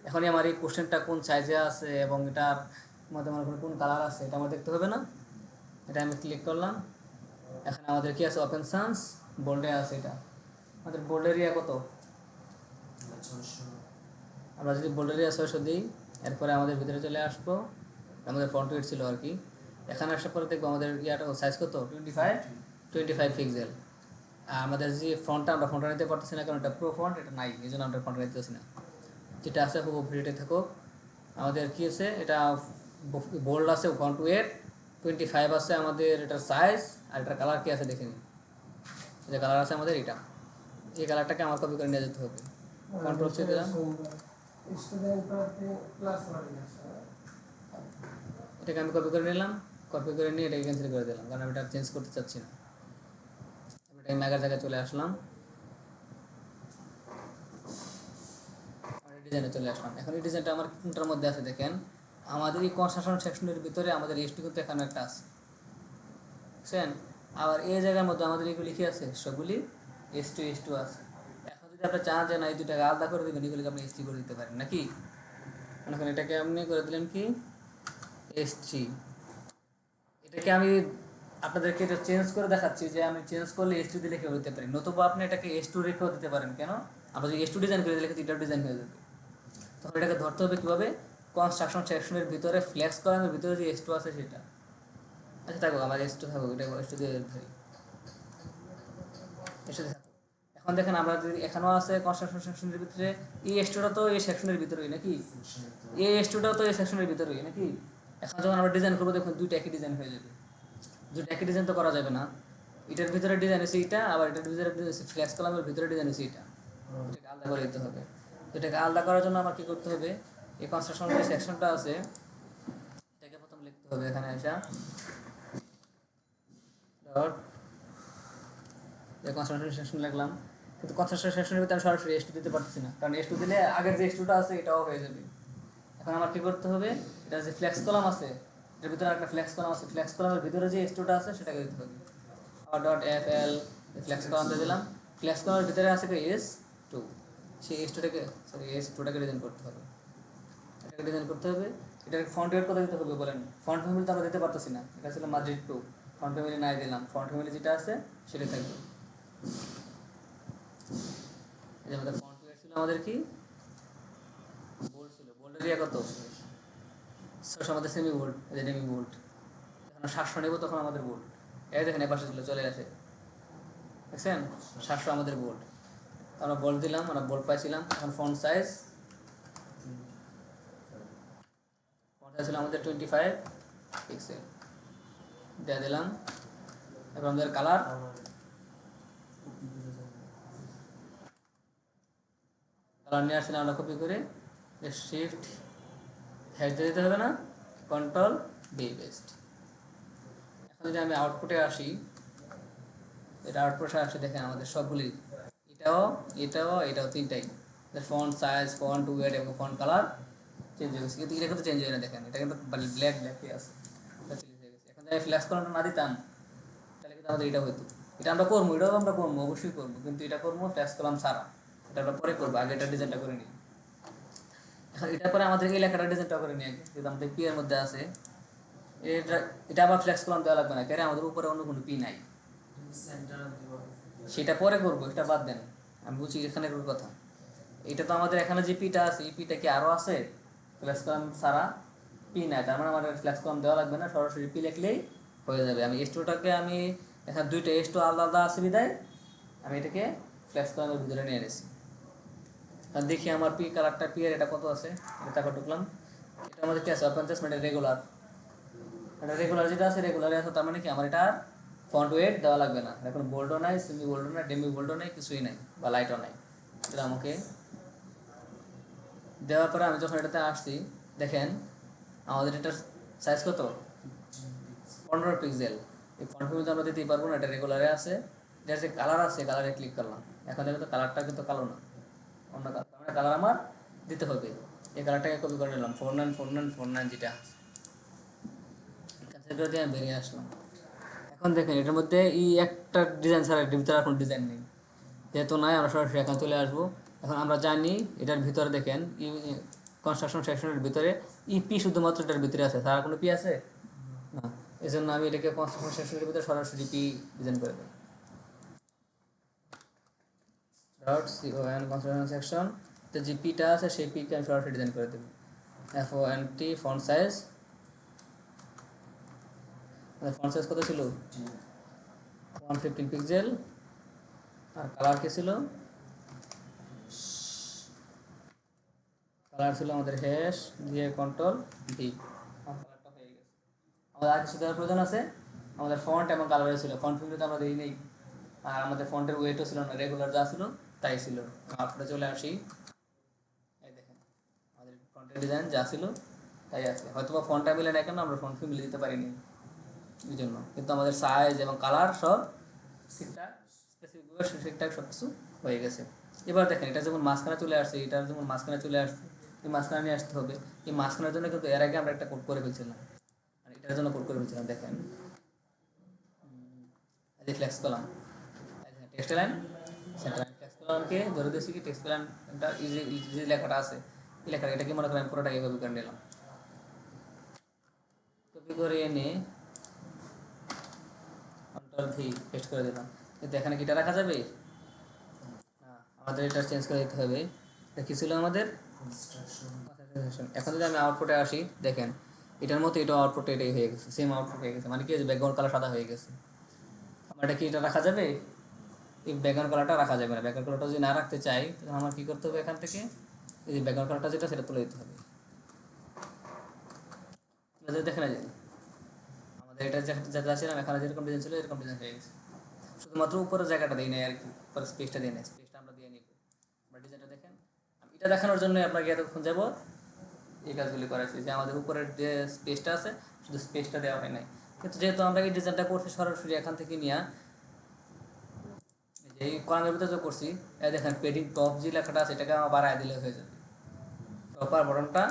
এখনই আমার এই কোশ্চেনটা কোন সাইজে আছে এবং এটার মধ্যে মনে করেন কোন কালার আছে এটা আমার দেখতে হবে না। এটা আমি ক্লিক করলাম, এখন আমাদের কি আছে, ওপেন সান্স বোল্ডে আছে। এটা আমাদের বোল্ড এরিয়া কত? আমরা যদি বোল্ড এরিয়া 600 দিই, এরপরে আমাদের ভিতরে চলে আসবো, আমাদের ফন্ট ওয়েট ছিল আর কি। এখানে আসার পরে দেখবো আমাদের ইয়াটা সাইজ কত, 25 পিক্সেল। আর আমাদের যে ফন্টটা, আমরা ফন্টটা নিতে পারতেছি না কারণ এটা প্রো ফন্ট, এটা নাই, এই জন্য আমরা ফন্টটা নিতে পারছি না। যেটা আছে খুব ভিডিওতে থাকুক। আমাদের কি আছে, এটা বোল্ড আছে, ফন্ট ওয়েট 25 আছে আমাদের এটার সাইজ, আর এটার কালার কি আছে দেখে নিন। যে কালার আছে আমাদের এটা, এই কালারটাকে আমার কপি করে নিয়ে যেতে হবে। কন্ট্রোল সি দিলাম, এটাকে আমি কপি করে নিলাম, কপি করে নিয়ে এটাকে ক্যান্সেল করে দিলাম কারণ আমি এটা চেঞ্জ করতে চাচ্ছি না। এটাকে ম্যাগার জায়গায় চলে আসলাম, ডিজাইনে চলে আসলাম। এখন এই ডিজাইনটা আমার কোনটার মধ্যে আছে দেখেন, আমাদের এই কনস্ট্রাকশন সেকশনের ভিতরে আমাদের এসটি কিন্তু এখানে একটা আছে, বুঝছেন? আবার এই জায়গার মধ্যে আমাদের এগুলি কি আছে, সবগুলি S2 আছে। এখন যদি আপনি চান যে না এই দুটাকে আলাদা করে দেবেন, এগুলিকে আপনি S3 করে দিতে পারেন নাকি। এখন এটাকে আপনি করে দিলেন কি S3। এটাকে আমি আপনাদেরকে এটা চেঞ্জ করে দেখাচ্ছি যে আমি চেঞ্জ করলে S2 দিয়ে লিখে দিতে পারি, নতুবা আপনি এটাকে S2 রেখেও দিতে পারেন। কেন? আমরা যদি S2 ডিজাইন করে দিলে এটাও ডিজাইন হয়ে যাবে। তখন এটাকে ধরতে হবে কীভাবে, কনস্ট্রাকশন সেকশনের ভিতরে ফ্লেক্স কলামের ভিতরে যে S2 আছে সেটা। আচ্ছা থাকুক, আমার S2 থাকুক, এটা S2 দিয়ে ধরি, S2 থাকুক। এখন দেখেন আমরা যদি এখানেও আছে কনস্ট্রাকশন সেকশনের ভিতরে, এই S2টা তো এই সেকশনের ভিতরেই নাকি, এই S2টাও তো এই সেকশনের ভিতরেই নাকি। এখন যখন আমরা ডিজাইন করবো দেখুন দুইটা একই ডিজাইন হয়ে যাবে। দুইটা একই ডিজাইন তো করা যাবে না, এটার ভিতরে ডিজাইন হচ্ছে এটা, আবার এটার ভিতরে ফ্লেক্স কলামের ভিতরে ডিজাইন হচ্ছে এটা, এটাকে আলাদা করে দিতে হবে। এটাকে আলাদা করার জন্য আমার কী করতে হবে, এই কনস্ট্রাকশন যে সেকশনটা আছে এটাকে প্রথম লিখতে হবে, এখানে আসা ডট এই কনস্ট্রাকশন সেকশন লিখলাম, কিন্তু কনস্ট্রাকশন সেকশনের ভিতরে আমি সরাসরি S2 দিতে পারতেছি না, কারণ S2 দিলে আগের যে S2টা আছে এটাও হয়ে যাবে। এখন আমার কী করতে হবে, এটা যে ফ্লেক্স কলাম আছে এটার ভিতরে একটা ফ্লেক্স কলাম আছে, ফ্লেক্স কলামের ভিতরে যে S2টা আছে সেটাকে দিতে হবে। আর ডট FL ফ্লেক্স কলাম দিয়ে দিলাম, ফ্লেক্স কলামের ভিতরে আছে কি S2, সেই S2টাকে S2টাকে ডিজাইন করতে হবে, এটাকে ডিজাইন করতে হবে। এটাকে ফন্ট ওয়েট কত দিতে হবে বলেন? ফন্ট ফ্যামিলি তো আমরা দিতে পারতেছি না, এটা ছিল মাদ্রিদ 2, ফন্ট ফ্যামিলি নাই দিলাম, ফন্ট ফ্যামিলি যেটা আছে সেটাই থাকবে। এই যে আমাদের ফন্ট ওয়েট ছিল আমাদের কি বোল্ড ছিল, বোল্ডের এরিয়া কত 600, আমাদের সেমি বোল্ড, এই যে ডেমি বোল্ড। যখন 700 নেব তখন আমাদের বোল্ড, এই দেখেন এ পাশে ছিল চলে আসে, দেখছেন 700 আমাদের বোল্ড। আমরা বোল্ড দিলাম, আমরা বোল্ড পাইছিলাম। এখন ফন্ট সাইজ ছিল আমাদের 25 পিক্সেল দিয়ে দিলাম। এবার আমাদের কালার নিয়ে আসছিলাম আমরা কপি করে, শিফট হ্যাশ দিয়ে দিতে হবে না, কন্ট্রোল বি পেস্ট। এখন যদি আমি আউটপুটে আসি, এটা আউটপুটে আসে দেখেন আমাদের সবগুলি এটাও তিনটাই, ফন্ট সাইজ, ফন্ট ওয়েট এবং ফন্ট কালার চেঞ্জ হয়ে গেছে, কিন্তু এটা কিন্তু চেঞ্জ হয় না। দেখেন এটা কিন্তু ব্ল্যাকই আছে, এটা চেঞ্জ হয়ে গেছে। এখন যদি ফ্ল্যাশ কলারটা না দিতাম তাহলে কিন্তু আমাদের এটা হইতো। এটা আমরা করবো, এটাও আমরা করবো, অবশ্যই করবো, কিন্তু এটা করবো ফ্ল্যাশ কলাম ছাড়া, এটা আমরা পরে করবো, আগে এটা ডিজাইনটা করে নিই। এখন এটার পরে আমাদের এই লেখাটা ডিজাইনটা করে নিই আগে, যেটা আমাদের পি এর মধ্যে আছে। এটা আবার ফ্ল্যাশ কলাম দেওয়া লাগবে না, কেন আমাদের উপরে অন্য কোনো পি নাই, সেটা পরে করবো, এটা বাদ দেন, আমি বলছি এখানে কথা। এটা তো আমাদের এখানে যে পিটা আছে এই পিটা কি আরও আছে ফ্ল্যাক্স কলাম ছাড়া পি নাই, তার মানে আমাদের ফ্ল্যাক্স কলাম দেওয়া লাগবে না, সরাসরি পি লিখলেই হয়ে যাবে। আমি এস2টাকে আমি এখানে দুইটা এস2 আলাদা আলাদা আছে বিদায় আমি এটাকে ফ্ল্যাক্স কলামের ভিতরে নিয়ে এনেছি। কারণ দেখি আমার পি কালারটা পি এর এটা কত আছে, এটা তারপর ঢুকলাম। এটা আমাদের কি আছে অপেন্সেস মানে রেগুলার, এটা রেগুলার যেটা আছে রেগুলারে আছে, তার মানে কি আমার এটা ফন্ট ওয়েট দেওয়া লাগবে না, এখন বোল্ডও নাই, সেমি বোল্ডও নাই, ডেমি বোল্ডও নাই, কিছুই নাই বা লাইটও নাই। এটা আমাকে দেওয়ার পরে আমি যখন এটাতে আসছি দেখেন আমাদের এটার সাইজ কত 15 পিক্সেল। এই ফন্ট ফ্যামিলিতে আমরা দিতেই পারবো না, এটা রেগুলারে আছে। এটার যে কালার আছে কালারে ক্লিক করলাম, এখন দেখো তো কালারটা কিন্তু কালো না, অন্য কালার, তার মানে কালার আমার দিতে হবে। এই কালারটাকে কপি করে নিলাম 494949 যেটা ক্যান্সেল দিয়ে আমি বেরিয়ে আসলাম। এখন দেখেন এটার মধ্যে এই একটা ডিজাইন ছাড়া এটার ভিতরে আর কোনো ডিজাইন নেই, যেহেতু নাই আমরা সরাসরি এখন চলে আসবো। এখন আমরা জানি এটার ভিতরে দেখেন কনস্ট্রাকশন সেকশনের ভিতরে ইপি শুধুমাত্র এটার ভিতরে আছে, তার কোনো পি আছে না। এই জন্য আমি এটাকে কনস্ট্রাকশন সেকশনের ভিতরে সরাসরি পি ডিজাইন করে দেবো। ডট CON কনস্ট্রাকশন সেকশন তো যে পিটা আছে সেই পিকে আমি সরাসরি ডিজাইন করে দেবো। FONT font size, font size কত ছিল 115 পিক্সেল। আর কালার কি ছিল, কালার ছিল আমাদের হ্যাশ দিয়ে কন্ট্রোল ভি, কালারটা হয়ে গেছে। আমাদের আর কিছু দেওয়ার প্রয়োজন আছে, আমাদের ফন্ট এবং কালারে ছিল, ফন্ট ফিল্ডে আমরা দিই নেই, আর আমাদের ফন্টের ওয়েটও ছিল না, রেগুলার যা ছিল তাই ছিল। আউটপুটে চলে আসি, এই দেখেন আমাদের ফন্টের ডিজাইন যা ছিল তাই আছে, হয়তো বা ফন্টটা মিলে না কেন আমরা ফন্ট মিলে দিতে পারিনি এই জন্য, কিন্তু আমাদের সাইজ এবং কালার সব ঠিকঠাক স্পেসিফিকভাবে ঠিকঠাক সব কিছু হয়ে গেছে। এবার দেখেন এটা যেমন মাঝখানে চলে আসছে, এটা যেমন মাঝখানে চলে আসছে, এই মাঝখানে নিয়ে আসতে হবে। এই মাঝখানের জন্য কিন্তু এর আগে আমরা একটা কোড করে ফেলছিলাম, আর এটার জন্য কোড করে ফেলছিলাম। দেখেন এই যে flex column, text line center line, flex কলামকে ধরে দিয়েছি কি টেক্সট লাইনটা ইজি যে লেখাটা আছে এই লেখাটা এটাকে মনে করেন পুরোটাকে কপি করে নিলাম, কপি করে এনে কন্ট্রোল ভি পেস্ট করে দিলাম। কিন্তু এখানে কি এটা রাখা যাবে না, আমাদের এটা চেঞ্জ করে দিতে হবে। এটা কি ছিল আমাদের এখন যদি আমি আউটপুটে আসি দেখেন এটার মতো এটা আউটপুট এটাই হয়ে গেছে, সেম আউটপুট হয়ে গেছে, মানে কি ব্যাকগ্রাউন্ড কালার সাদা হয়ে গেছে। আমার এটা কি এটা রাখা যাবে, এই ব্যাকগ্রাউন্ড কালারটা রাখা যাবে না। ব্যাকগ্রাউন্ড কালারটা যদি না রাখতে চাই তাহলে আমার কী করতে হবে, এখান থেকে এই যে ব্যাকগ্রাউন্ড কালারটা যেটা সেটা তুলে দিতে হবে। দেখে না যে আমাদের এটা যেটা ছিলাম এখানে যেরকম ডিজাইন ছিল এরকম ডিজাইন হয়ে গেছে, শুধুমাত্র উপরের জায়গাটা দিই নাই আর কি, উপরে স্পেসটা দিই নাই, স্পেসটা আমরা দিয়ে নিব। আমরা ডিজাইনটা দেখেন, আমি এটা দেখানোর জন্য আপনাকে এতক্ষণ যাব এই কাজগুলি করেছি, যে আমাদের উপরের যে স্পেসটা আছে শুধু স্পেসটা দেওয়া হয় নাই। কিন্তু যেহেতু আমরা এই ডিজাইনটা করছি সরাসরি এখান থেকে নিয়ে এই কলামের ভিতরে যে করছি, এই দেখেন পেডিং টপ যে লেখাটা আছে এটাকে আমার বাড়ায় দিলে হয়ে যাবে, টপার বটনটা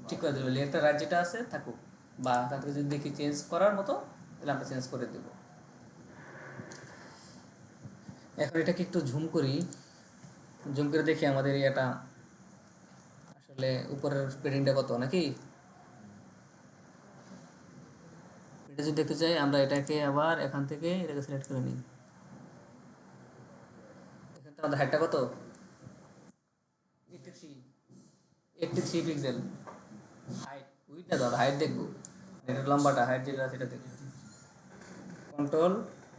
ঠিক করে দেবো, লেফট রাইট যেটা আছে থাকুক, বা তাকে যদি দেখি চেঞ্জ করার মতো তাহলে আমরা চেঞ্জ করে দেবো। এখন এটাকে একটু জুম করি, জুম করে দেখি আমাদের এটা আসলে উপরের পেডিংটা কত নাকি। এটা যদি দেখতে চাই আমরা এটাকে আবার এখান থেকে এটাকে সিলেক্ট করে নিই, এখান থেকে আমাদের হাইটটা কত 83 83 পিক্সেল হাইট, উইথ না দাদা হাইট দেখবো, এটা লম্বাটা হাইট যেটা সেটা দেখবো। কন্ট্রোল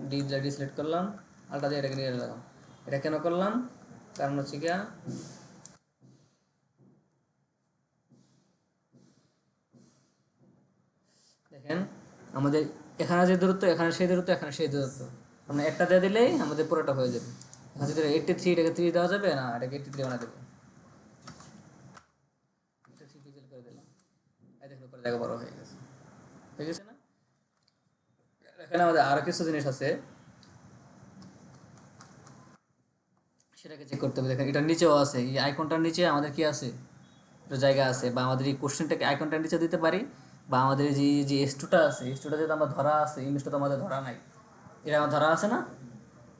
ডি সিলেক্ট করলাম, আলটা দিয়ে এটাকে নিয়ে এলাম। এটা কেন করলাম, কারণ হচ্ছে গিয়া দেখেন আমাদের এখানে যে দূরত্ব এখানে সেই দূরত্ব এখানে সেই দূরত্ব, মানে একটা দিয়ে দিলেই আমাদের পুরোটা হয়ে যাবে। এখন যদি 83 এটাকে 3 দেওয়া যাবে না, এটাকে 83 বানা দেবো, 83 পিক্সেল করে দিলাম। এই দেখুন উপরে জায়গা বড় হয়ে গেছে, হয়ে গেছে না। এখানে আমাদের আরও কিছু জিনিস আছে সেটাকে চেক করতে হবে। দেখেন এটার নিচেও আছে, এই আইকনটার নিচে আমাদের কি আছে একটা জায়গা আছে, বা আমাদের এই কোশ্চেনটাকে আইকনটার নিচে দিতে পারি, বা আমাদের যে যে এস2টা আছে এস2টা যেটা আমার ধরা আছে ইমেজটা তো আমাদের ধরা নাই, এটা আমার ধরা আছে না,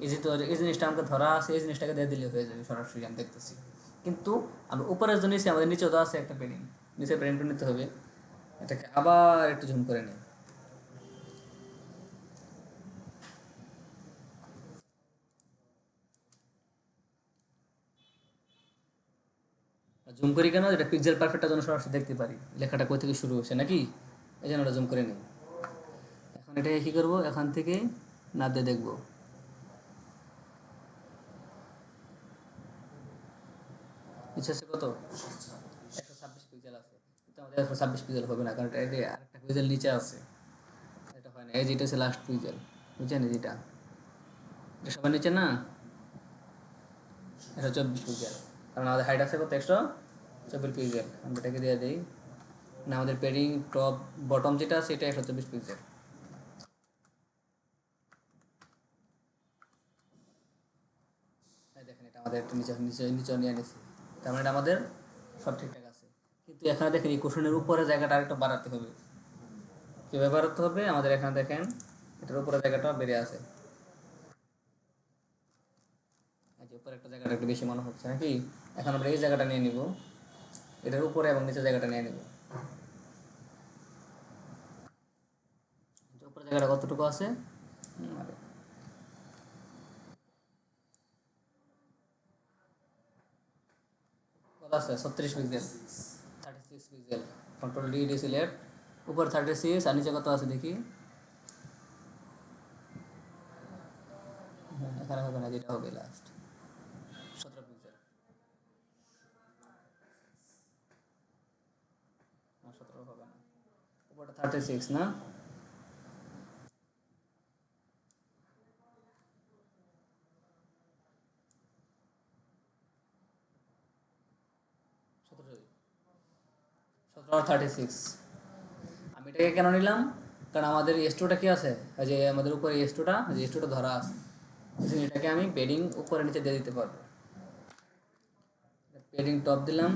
এই যে তো এই জিনিসটা আমাকে ধরা আছে এই জিনিসটাকে দিয়ে দিলে হয়ে যাবে সরাসরি আমি দেখতেছি। কিন্তু আমি উপরের জন্য আমাদের নিচেও তো আছে একটা পেডিং, নিচের পেডিংটা নিতে হবে। এটাকে আবার একটু জুম করে নিই, জুম করি কেন, এটা পিক্সেল পারফেক্টটার জন্য সরাসরি দেখতে পারি লেখাটা কই থেকে শুরু হচ্ছে নাকি, এই জন্য ওটা জুম করে নিই। এখন এটাকে কী করবো, এখান থেকে না দিয়ে দেখবো। ইচ্ছা আছে কত, 126 পিক্সেল আছে, কিন্তু আমাদের 126 পিক্সেল হবে না, কারণ এটা আরেকটা পিক্সেল নিচে আছে, এটা হয় না। এই যেটা হচ্ছে লাস্ট পিক্সেল, বুঝছেন, যেটা এটা সবার নিচে না, এটা 24 পিক্সেল, কারণ আমাদের হাইট আছে কত, 124 পিক্সেল। আমি এটাকে দিয়ে দিই না, আমাদের পেডিং টপ বটম যেটা আছে এটা 124 পিক্সেল। দেখেন এটা আমাদের একটু নিচে নিচে নিচে নিয়ে নিয়েছি, তার মানে এটা আমাদের সব ঠিকঠাক আছে। কিন্তু এখানে দেখেন এই কোশনের উপরে জায়গাটা আরেকটু বাড়াতে হবে। কীভাবে বাড়াতে হবে, আমাদের এখানে দেখেন এটার উপরে জায়গাটা বেড়ে আছে, আচ্ছা উপরে একটা জায়গাটা একটু বেশি মনে হচ্ছে নাকি। এখন আমরা এই জায়গাটা নিয়ে নিব, এটার উপরে এবং নিচে জায়গাটা নিয়ে নিব। উপরে জায়গাটা কতটুকু আছে, কত আছে, 36 pixel, 36 pixel. Control D D select, উপর 36 আর নিচে কত আছে দেখি। হ্যাঁ এখানে হবে না, যেটা হবে লাস্ট 17 পিক্সেল। 17 হবে না, উপরটা 36 না, 17, 17 আর 36। আমি এটাকে কেন নিলাম, কারণ আমাদের এস্টোটা কি আছে, এই যে আমাদের উপরে এস্টোটা, যে এস্টোটা ধরা আছে, এটাকে আমি পেডিং উপরে নিচে দিয়ে দিতে পারবো। পেডিং টপ দিলাম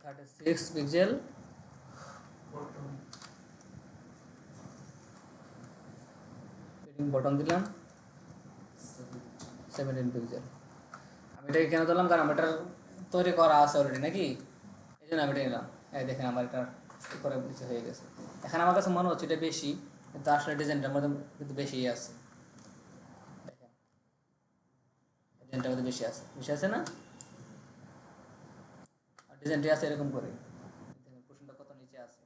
36 পিক্সেল, পেডিং বটম দিলাম 17 পিক্সেল। আমি এটাকে কেন দিলাম, কারণ এটার তৈরি করা আছে অলরেডি নাকি, এই জন্য আমি এটা নিলাম। এই দেখেন আমার এটা করে নিচে হয়ে গেছে। এখানে আমার কাছে মনে হচ্ছে এটা বেশি, কিন্তু আসলে ডিজাইনটার মধ্যে কিন্তু বেশি আছে, দেখেন ডিজাইনটার মধ্যে বেশি আছে, বেশি আছে না, আর ডিজাইনটি আছে এরকম করে, দেখেন কুশনটা কত নিচে আছে।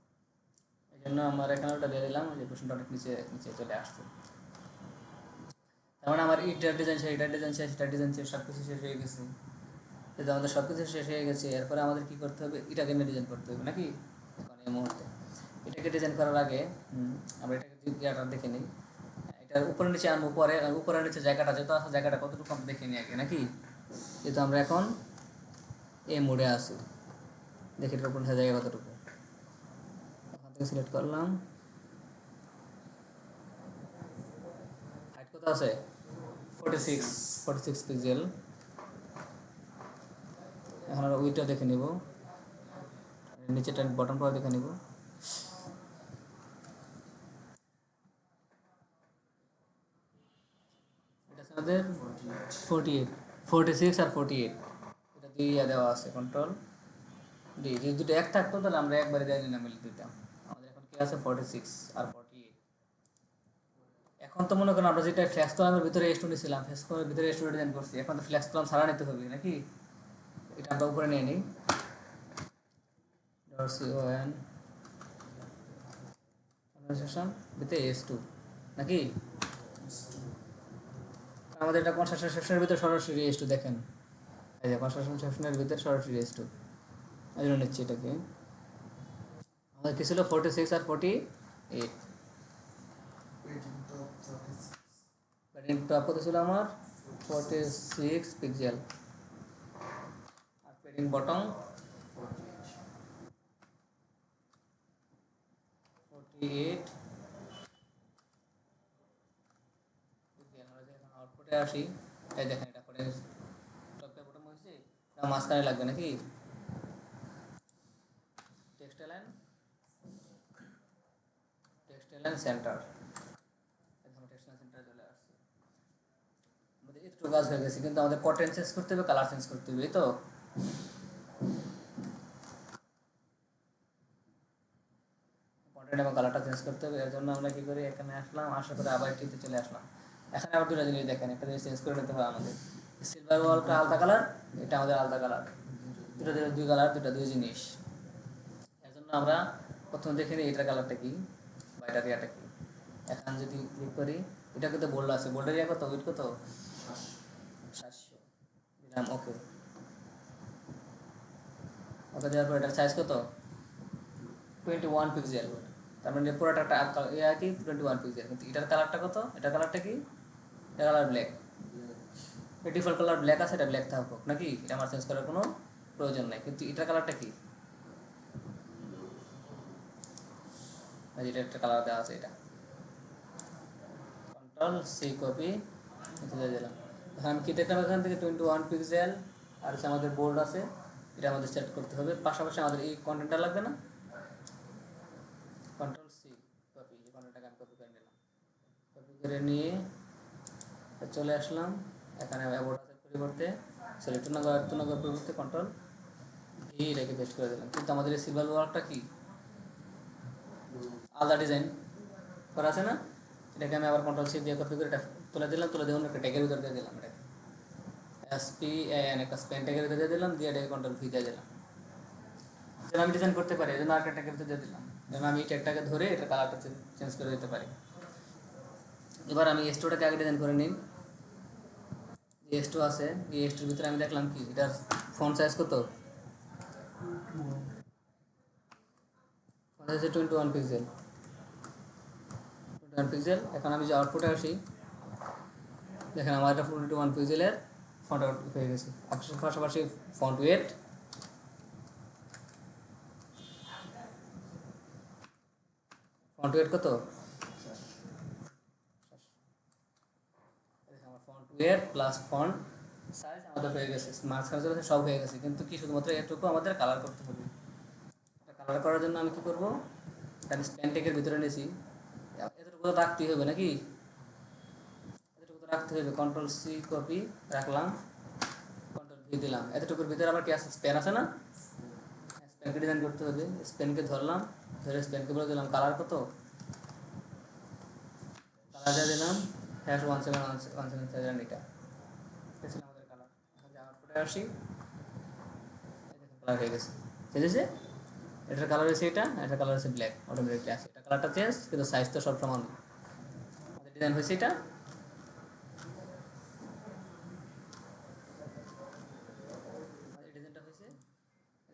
এই জন্য আমার এখানে ওটা দিয়ে দিলাম, যে কুশনটা অনেক নিচে নিচে চলে আসছে। তার মানে আমার ইটার ডিজাইন শেষ, এটার ডিজাইন শেষ, এটার ডিজাইন শেষ, সব কিছু শেষ হয়ে গেছে। যদি আমাদের সব কিছু শেষ হয়ে গেছে, এরপরে আমাদের কী করতে হবে, এটাকে নিয়ে ডিজাইন করতে হবে নাকি। এখন এই মুহূর্তে এটাকে ডিজাইন করার আগে আমরা এটাকে জায়গাটা দেখে নিই, এটার উপরে নিচে আনবো পরে, উপরে নিচে জায়গাটা যেহেতু আছে, জায়গাটা কতটুকু আমরা দেখে নিই আগে নাকি। যেহেতু আমরা এখন এই মোডে আছি, দেখি এটার উপর নিচে জায়গা কতটুকু, এখান থেকে সিলেক্ট করলাম, হাইট কত আছে 46 পিক্সেল। এখন আমরা উইথটা দেখে নিব, নিচেটা বটনটা দেখে নিব। এটা আছে আমাদের 48, 46 আর 48, এটা দিয়ে দেওয়া আছে কন্ট্রোল ডি। যদি দুটো এক থাকতো তাহলে আমরা একবারে দিয়ে নিলাম, মিলে দিতাম। আমাদের এখন কি আছে 46 আর 48। এখন তো মনে করেন আমরা যেটা ফ্ল্যাক্স কলামের ভিতরে স্টুডেন্ট ছিলাম, ফ্ল্যাক্স কলামের ভিতরে স্টুডেন্ট ডিজাইন করছি, এখন তো ফ্ল্যাক্স কলাম ছাড়া নিতে হবে নাকি। এটা আমরা উপরে নিয়ে নিই, .con কনভারসেশন ভিতরে S2 নাকি, আমাদের এটা কনস্ট্রাকশন সেকশনের ভিতরে সরাসরি S2 দেখেন, এই যে কনস্ট্রাকশন সেকশনের ভিতরে সরাসরি S2, এই জন্য নিচ্ছি এটাকে। আমাদের কি ছিল 46 আর 48, ব্যাটিং টপ কত ছিল আমার 46 পিক্সেল, আর পেডিং বটম 48 পিক্সেল। আমরা যে এখন আউটপুটে আসি, এই দেখেন এটা করে টপে বটম হয়েছে, এটা মাঝখানে লাগবে নাকি, text line, text line centre, এখন টেক্সট লাইন সেন্টারে চলে আসছে। আমাদের একটু কাজ হয়ে গেছে, কিন্তু আমাদের কন্টেন্ট চেঞ্জ করতে হবে, কালার চেঞ্জ করতে হবে, এই তো কন্টেন্ট এবং কালারটা চেঞ্জ করতে হবে। এর জন্য আমরা কী করি, এখানে আসলাম, আসার পরে আবার টিতে চলে আসলাম। এখানে আবার দুটো জিনিস দেখেন, একটা জিনিস চেঞ্জ করে নিতে হবে আমাদের, সিলভার ওয়ালটা আলাদা কালার, এটা আমাদের আলাদা কালার, দুটো দুই কালার, দুই জিনিস। এর জন্য আমরা প্রথমে দেখে নিই এটার কালারটা কি বা এটার ইয়াটা কি। এখন যদি ক্লিক করি, এটা কিন্তু বোল্ড আছে, বোল্ডের ইয়া কত, উইথ কত 700 দিলাম, ওকে। ওকে দেওয়ার পর এটার সাইজ কত 21 পিক্সেল, তার মানে পুরোটা একটা ইয়া কি 21 পিক্সেল। কিন্তু এটার কালারটা কত, এটার কালারটা কি, এটা colour black, default colour black আছে, এটা ব্ল্যাক থাকুক নাকি, এটা আমার চেঞ্জ করার কোনো প্রয়োজন নাই। কিন্তু এটার কালারটা কি, এটা একটা কালার দেওয়া আছে, এটা কন্ট্রোল সি কপি দিয়ে দিলাম। এখন আমি কি দেখলাম এখান থেকে 21 পিক্সেল আর হচ্ছে আমাদের বোল্ড আছে, এটা আমাদের সেট করতে হবে। পাশাপাশি আমাদের এই কন্টেন্টটা লাগবে না, কন্ট্রোল সি কপি, এই কন্টেন্টটাকে আমি কপি করে নিলাম, কপি করে নিয়ে চলে আসলাম এখানে অ্যাবাউট পরিবর্তে সিলেক্ট নগর পরিবর্তে কন্ট্রোল ভি রেখে পেস্ট করে দিলাম। কিন্তু আমাদের এই সিলভার ওয়ার্কটা কি আলাদা ডিজাইন করা আছে না, এটাকে আমি আবার কন্ট্রোল সি দিয়ে কপি করে এটা তুলে দিলাম, তুলে দিয়ে একটা ট্যাগের ভিতর দিয়ে দিলাম, এটাকে এসপি একটা স্পেন ট্যাগের ভিতর দিয়ে দিলাম, দিয়ে এটাকে কন্ট্রোল ভি দিয়ে দিলাম, যেন আমি ডিজাইন করতে পারি। এই জন্য আরেকটা ট্যাগের ভিতর দিয়ে দিলাম, যেন আমি এই ট্যাগটাকে ধরে এটা কালারটা চেঞ্জ করে দিতে পারি। এবার আমি এস্টোটাকে আগে ডিজাইন করে নিই। যে এস টু আছে, এই এস টুর ভিতরে আমি দেখলাম কি এটার ফন্ট সাইজ কত, ফন্ট সাইজ 21 পিক্সেল, 21 পিক্সেল। এখন আমি যে আউটপুটে আসি, দেখেন আমার এটা 21 পিক্সেলের ফন্ট আউট হয়ে গেছে। পাশাপাশি ফন্ট ওয়েট, ফন্ট ওয়েট কত, আমার font wait plus font size আমাদের হয়ে গেছে, মাঝখানে সব হয়ে গেছে। কিন্তু কি শুধুমাত্র এটুকু আমাদের কালার করতে হবে। কালার করার জন্য আমি কি করবো, আমি স্প্যান টেকের ভিতরে নিয়েছি, এতটুকু তো রাখতেই হবে নাকি, এতটুকু তো রাখতে হবে। কন্ট্রোল সি কপি রাখলাম, কন্ট্রোল ভি দিলাম। এতটুকুর ভিতরে আবার কি আছে, স্প্যান আছে না, স্প্যানকে ডিজাইন করতে হবে। স্প্যানকে ধরলাম, ধরে স্প্যানকে বলে দিলাম কালার কত, কালার দিয়ে দিলাম #17171 এটা ছিল আমাদের কালার। এখন যে আউটপুটে আসি, কালার হয়ে গেছে, বুঝেছে। এটার কালার হয়েছে এটা, এটার কালার হচ্ছে ব্ল্যাক, অটোমেটিকলি আসে। এটা কালারটা চেঞ্জ, কিন্তু সাইজ তো সব সমান। আমাদের ডিজাইন হয়েছে এটা, আমাদের ডিজাইনটা হয়েছে,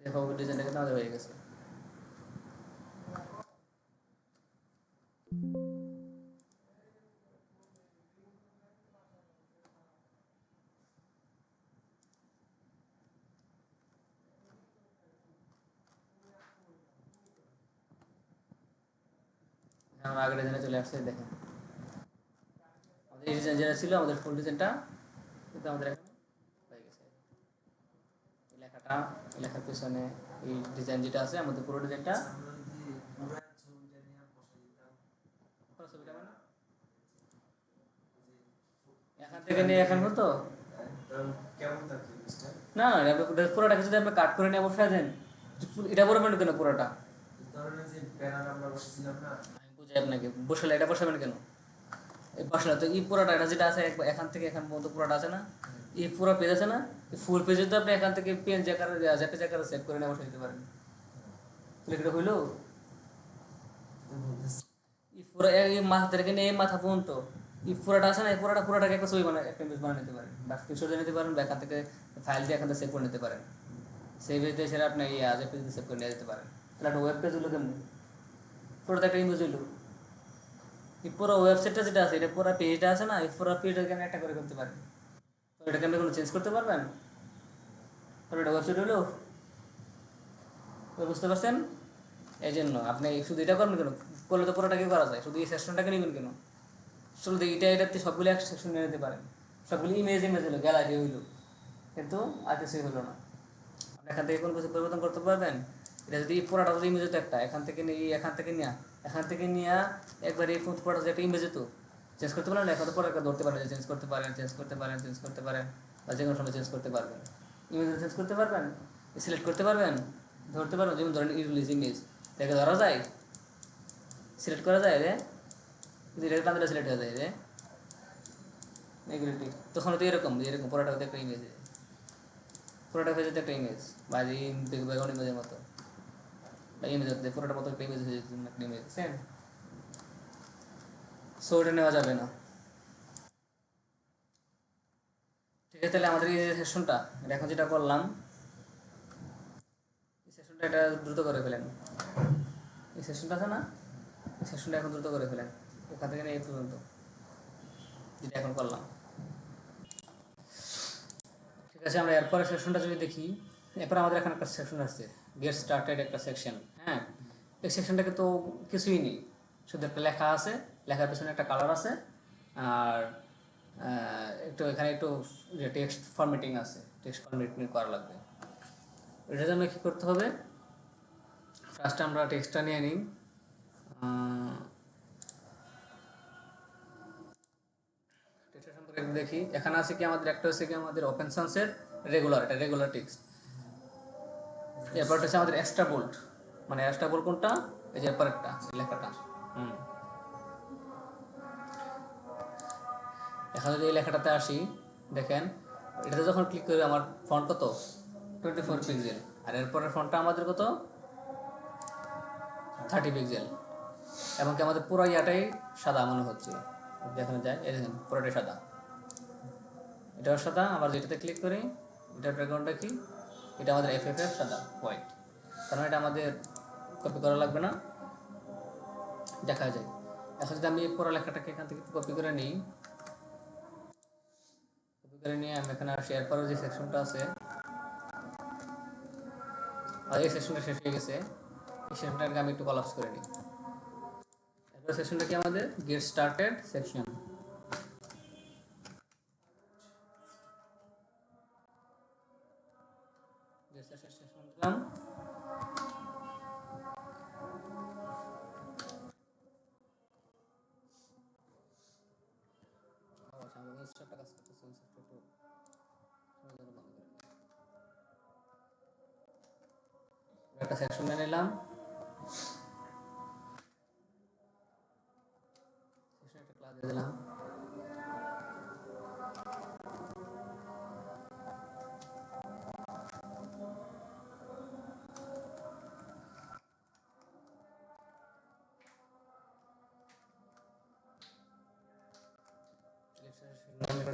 দেখো ডিজাইনটা কিন্তু আমাদের হয়ে গেছে। আমরা আগের ডিজাইনে চলে আসছে, দেখেন আমাদের এই ডিজাইন যেটা ছিল, আমাদের ফুল ডিজাইনটা কিন্তু আমাদের এখানে হয়ে গেছে। এই লেখাটা, এই লেখার পিছনে এই ডিজাইন যেটা আছে, আমাদের পুরো ডিজাইনটা এখান থেকে নিয়ে এখান হতো না, পুরোটা কিছু আপনি কাট করে নিয়ে বসায় দেন, এটা বলবেন কেন পুরোটা, আমি বুঝাই আপনাকে, বসালে এটা বসাবেন কেন, এই বসালে তো এই পুরোটা, এটা যেটা আছে এখান থেকে এখান পর্যন্ত পুরোটা আছে না, এই পুরো পেজ আছে না, এই ফুল পেজে তো আপনি এখান থেকে পেন জায়গার জ্যাপে জায়গার সেভ করে নিয়ে বসে দিতে পারেন। এটা হইলো এই পুরো এই মাথা থেকে নিয়ে এই মাথা পর্যন্ত এই পুরোটা আছে না, এই পুরোটাকে একটা ছবি বানায়, একটা ইমেজ বানিয়ে নিতে পারেন, বা স্ক্রিনশট নিতে পারেন, বা এখান থেকে ফাইল দিয়ে এখান থেকে সেভ করে নিতে পারেন। সেভ হয়ে সেটা আপনি এই পেজে সেভ করে নিয়ে যেতে পারেন। তাহলে একটা ওয়েব পেজ হলো কেমন, পুরোটা একটা ইমেজ হইলো। এই পুরো ওয়েবসাইটটা যেটা আছে, এটা পুরো পেজটা আছে না, এই পুরো পেজটাকে আমি একটা করে করতে পারেন। তো এটাকে আপনি কোনো চেঞ্জ করতে পারবেন, তাহলে এটা ওয়েবসাইট হলো, বুঝতে পারছেন। এই জন্য আপনি শুধু এটা করবেন কেন, করলে তো পুরোটাকে করা যায়, শুধু এই সেকশনটাকে নেবেন কেন, শুধু এটাতে সবগুলো এক সেকশন নিয়ে নিতে পারেন, সবগুলো ইমেজ হলো, গ্যালারি হইলো, কিন্তু আর কিছুই হলো না। আপনি এখান থেকে কোনো কিছু পরিবর্তন করতে পারবেন। এটা যদি পুরোটা যদি ইমেজ হতো একটা, এখান থেকে নিয়ে একবার এই পুরোটা যে একটা ইমেজ হতো, চেঞ্জ করতে পারেন, এখন তো পরে ধরতে পারেন, চেঞ্জ করতে পারেন, বা যে কোনো সময় চেঞ্জ করতে পারবেন। ইমেজ চেঞ্জ করতে পারবেন, সিলেক্ট করতে পারবেন, ধরতে পারবেন। যেমন ধরেন ইউজ ইমেজ, দেখে ধরা যায়, সিলেক্ট করা যায় রে, কিন্তু এটাকে টান দিলে সিলেক্ট হয়ে যায় রে, নেগেটিভ তখন তো এরকম এরকম পুরোটা হতে একটা ইমেজ, পুরোটা হয়ে যেত একটা ইমেজ বা এই ব্যাকগ্রাউন্ড ইমেজের মতো বা ইমেজ হতে পুরোটা মতো একটা ইমেজ হয়ে যেত একটা ইমেজ সেম। সো ওটা নেওয়া যাবে না। ঠিক আছে, তাহলে আমাদের এই যে সেশনটা এটা এখন যেটা করলাম এই সেশনটা এটা দ্রুত করে ফেলেন। এই সেশনটা আছে না, এই সেশনটা এখন দ্রুত করে ফেলেন ওখান থেকে এই পর্যন্ত যেটা এখন করলাম। ঠিক আছে, আমরা এরপরে সেকশনটা যদি দেখি, এরপর আমাদের এখানে একটা সেকশন আছে গেট স্টার্টেড একটা সেকশন। হ্যাঁ, এই সেকশনটাকে তো কিছুই নেই, শুধু একটা লেখা আছে, লেখার পেছনে একটা কালার আছে আর একটু এখানে একটু যে টেক্সট ফরম্যাটিং আছে, টেক্সট ফরম্যাটিং করা লাগবে। এটার জন্য কী করতে হবে, ফার্স্ট আমরা টেক্সটটা নিয়ে নিই। টেক্সটের সম্পর্কে একটু দেখি, এখানে আছে কি আমাদের একটা হচ্ছে কি আমাদের ওপেন সান্সের রেগুলার, এটা রেগুলার টেক্সট। এরপর হচ্ছে আমাদের এক্সট্রা বোল্ড, মানে এক্সট্রা বোল্ড কোনটা, এই যে এরপরেরটা লেখাটা। এখন যদি এই লেখাটাতে আসি, দেখেন এটাতে যখন ক্লিক করি আমার ফন্ট কত 24 পিক্সেল, আর এরপরের ফন্টটা আমাদের কত 30 পিক্সেল, এবং কি আমাদের পুরো ইয়াটাই সাদা মনে হচ্ছে। যেখানে যায় এই দেখেন পুরোটাই সাদা, এটাও সাদা। আবার যেটাতে ক্লিক করি এটার ব্যাকগ্রাউন্ডটা কি, এটা আমাদের এফএফএফ সাদা হোয়াইট, কারণ এটা আমাদের কপি করা লাগবে না, দেখা যায়। এখন যদি আমি পুরো লেখাটাকে এখান থেকে কপি করে নিই, কপি করে নিয়ে আমি এখানে শেয়ার করার যে সেকশনটা আছে, আর এই সেকশনটা শেষ হয়ে গেছে, এই সেকশনটাকে আমি একটু কলাপস করে নিই। এরপর সেকশনটা কি আমাদের get started section. Get started section দিলাম। আচ্ছা, আমার ইনস্টাটা কাজ করতেছে, ইনস্টাটা একটু সময় বন্ধ করে দিই। একটা সেকশন নিলাম, সেকশন একটা ক্লাস দিয়ে দিলাম।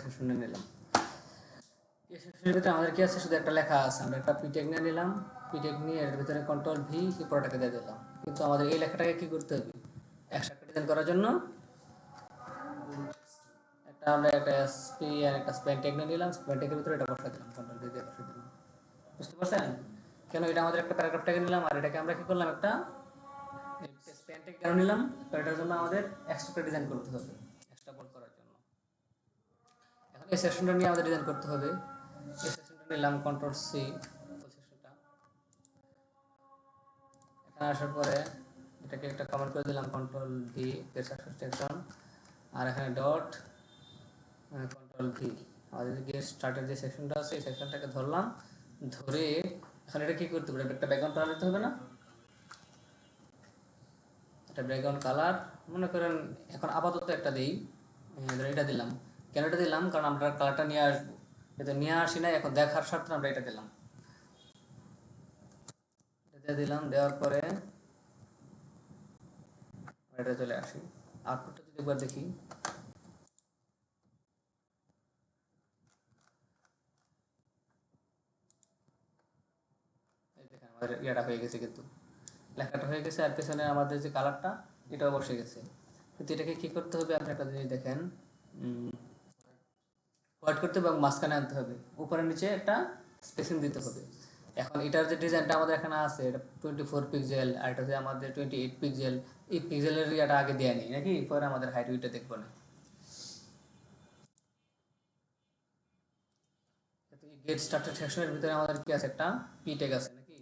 সেকশন নিলাম, এই সেকশনের ভিতরে আমাদের কি আছে, শুধু একটা লেখা আছে, আমরা একটা পিটেক নিয়ে নিলাম, পিটেক নিয়ে এর ভিতরে কন্ট্রোল ভি কি পুরোটাকে দিয়ে দিলাম। কিন্তু আমাদের এই লেখাটাকে কি করতে হবে, একসাথে ডিজাইন করার জন্য একটা আমরা একটা এসপি আর একটা স্প্যান ট্যাগ নিয়ে নিলাম, স্প্যান ট্যাগের ভিতরে এটা বসা দিলাম, কন্ট্রোল ভি দিয়ে বসা দিলাম। বুঝতে পারছেন কেন এটা আমাদের একটা প্যারাগ্রাফ ট্যাগ নিলাম, আর এটাকে আমরা কি করলাম একটা স্প্যান ট্যাগ কেন নিলাম, তো এটার জন্য আমাদের এক্সট্রা ডিজাইন করতে হবে, এক্সট্রা বোল্ড করার জন্য। এখন এই সেকশনটা নিয়ে আমাদের ডিজাইন করতে হবে। এই সেকশনটা নিলাম কন্ট্রোল সি, ফুল সেকশনটা। এখানে আসার পরে এটাকে একটা কমেন্ট করে দিলাম কন্ট্রোল ভি সেকশন, আর এখানে ডট কন্ট্রোল ভি। আমাদের যে গেট স্টার্টের যে সেকশনটা আছে এই সেকশনটাকে ধরলাম, ধরে এখন এটা কি করতে হবে, একটা ব্যাকগ্রাউন্ড কালার দিতে হবে না, একটা ব্যাকগ্রাউন্ড কালার মনে করেন এখন আপাতত একটা দিই, এটা দিলাম। কেন এটা দিলাম, কারণ আমরা কালারটা নিয়ে আসবো, এটা নিয়ে আসি না, এখন দেখার স্বার্থে আমরা এটা দিলাম। এটা দিলাম, দেওয়ার পরে এটা চলে আসি, আউটপুটটা যদি একবার দেখি, এই দেখেন আমাদের ইয়েটা হয়ে গেছে, কিন্তু লেখাটা হয়ে গেছে, আর পেছনে আমাদের যে কালারটা এটাও বসে গেছে। কিন্তু এটাকে কি করতে হবে, আপনি একটা জিনিস দেখেন, হোয়াইট করতে হবে এবং মাঝখানে আনতে হবে, উপরে নিচে একটা স্পেসিং দিতে হবে। এখন এটার যে ডিজাইনটা আমাদের এখানে আছে, এটা 24 পিক্সেল, আর এটা হচ্ছে আমাদের 28 পিক্সেল। এই পিক্সেলের ইয়েটা আগে দেওয়া নেই নাকি, পরে আমাদের হাইট উইটটা দেখবো না। গেট স্টার্টেড সেকশনের ভিতরে আমাদের কি আছে, একটা পি ট্যাগ আছে নাকি,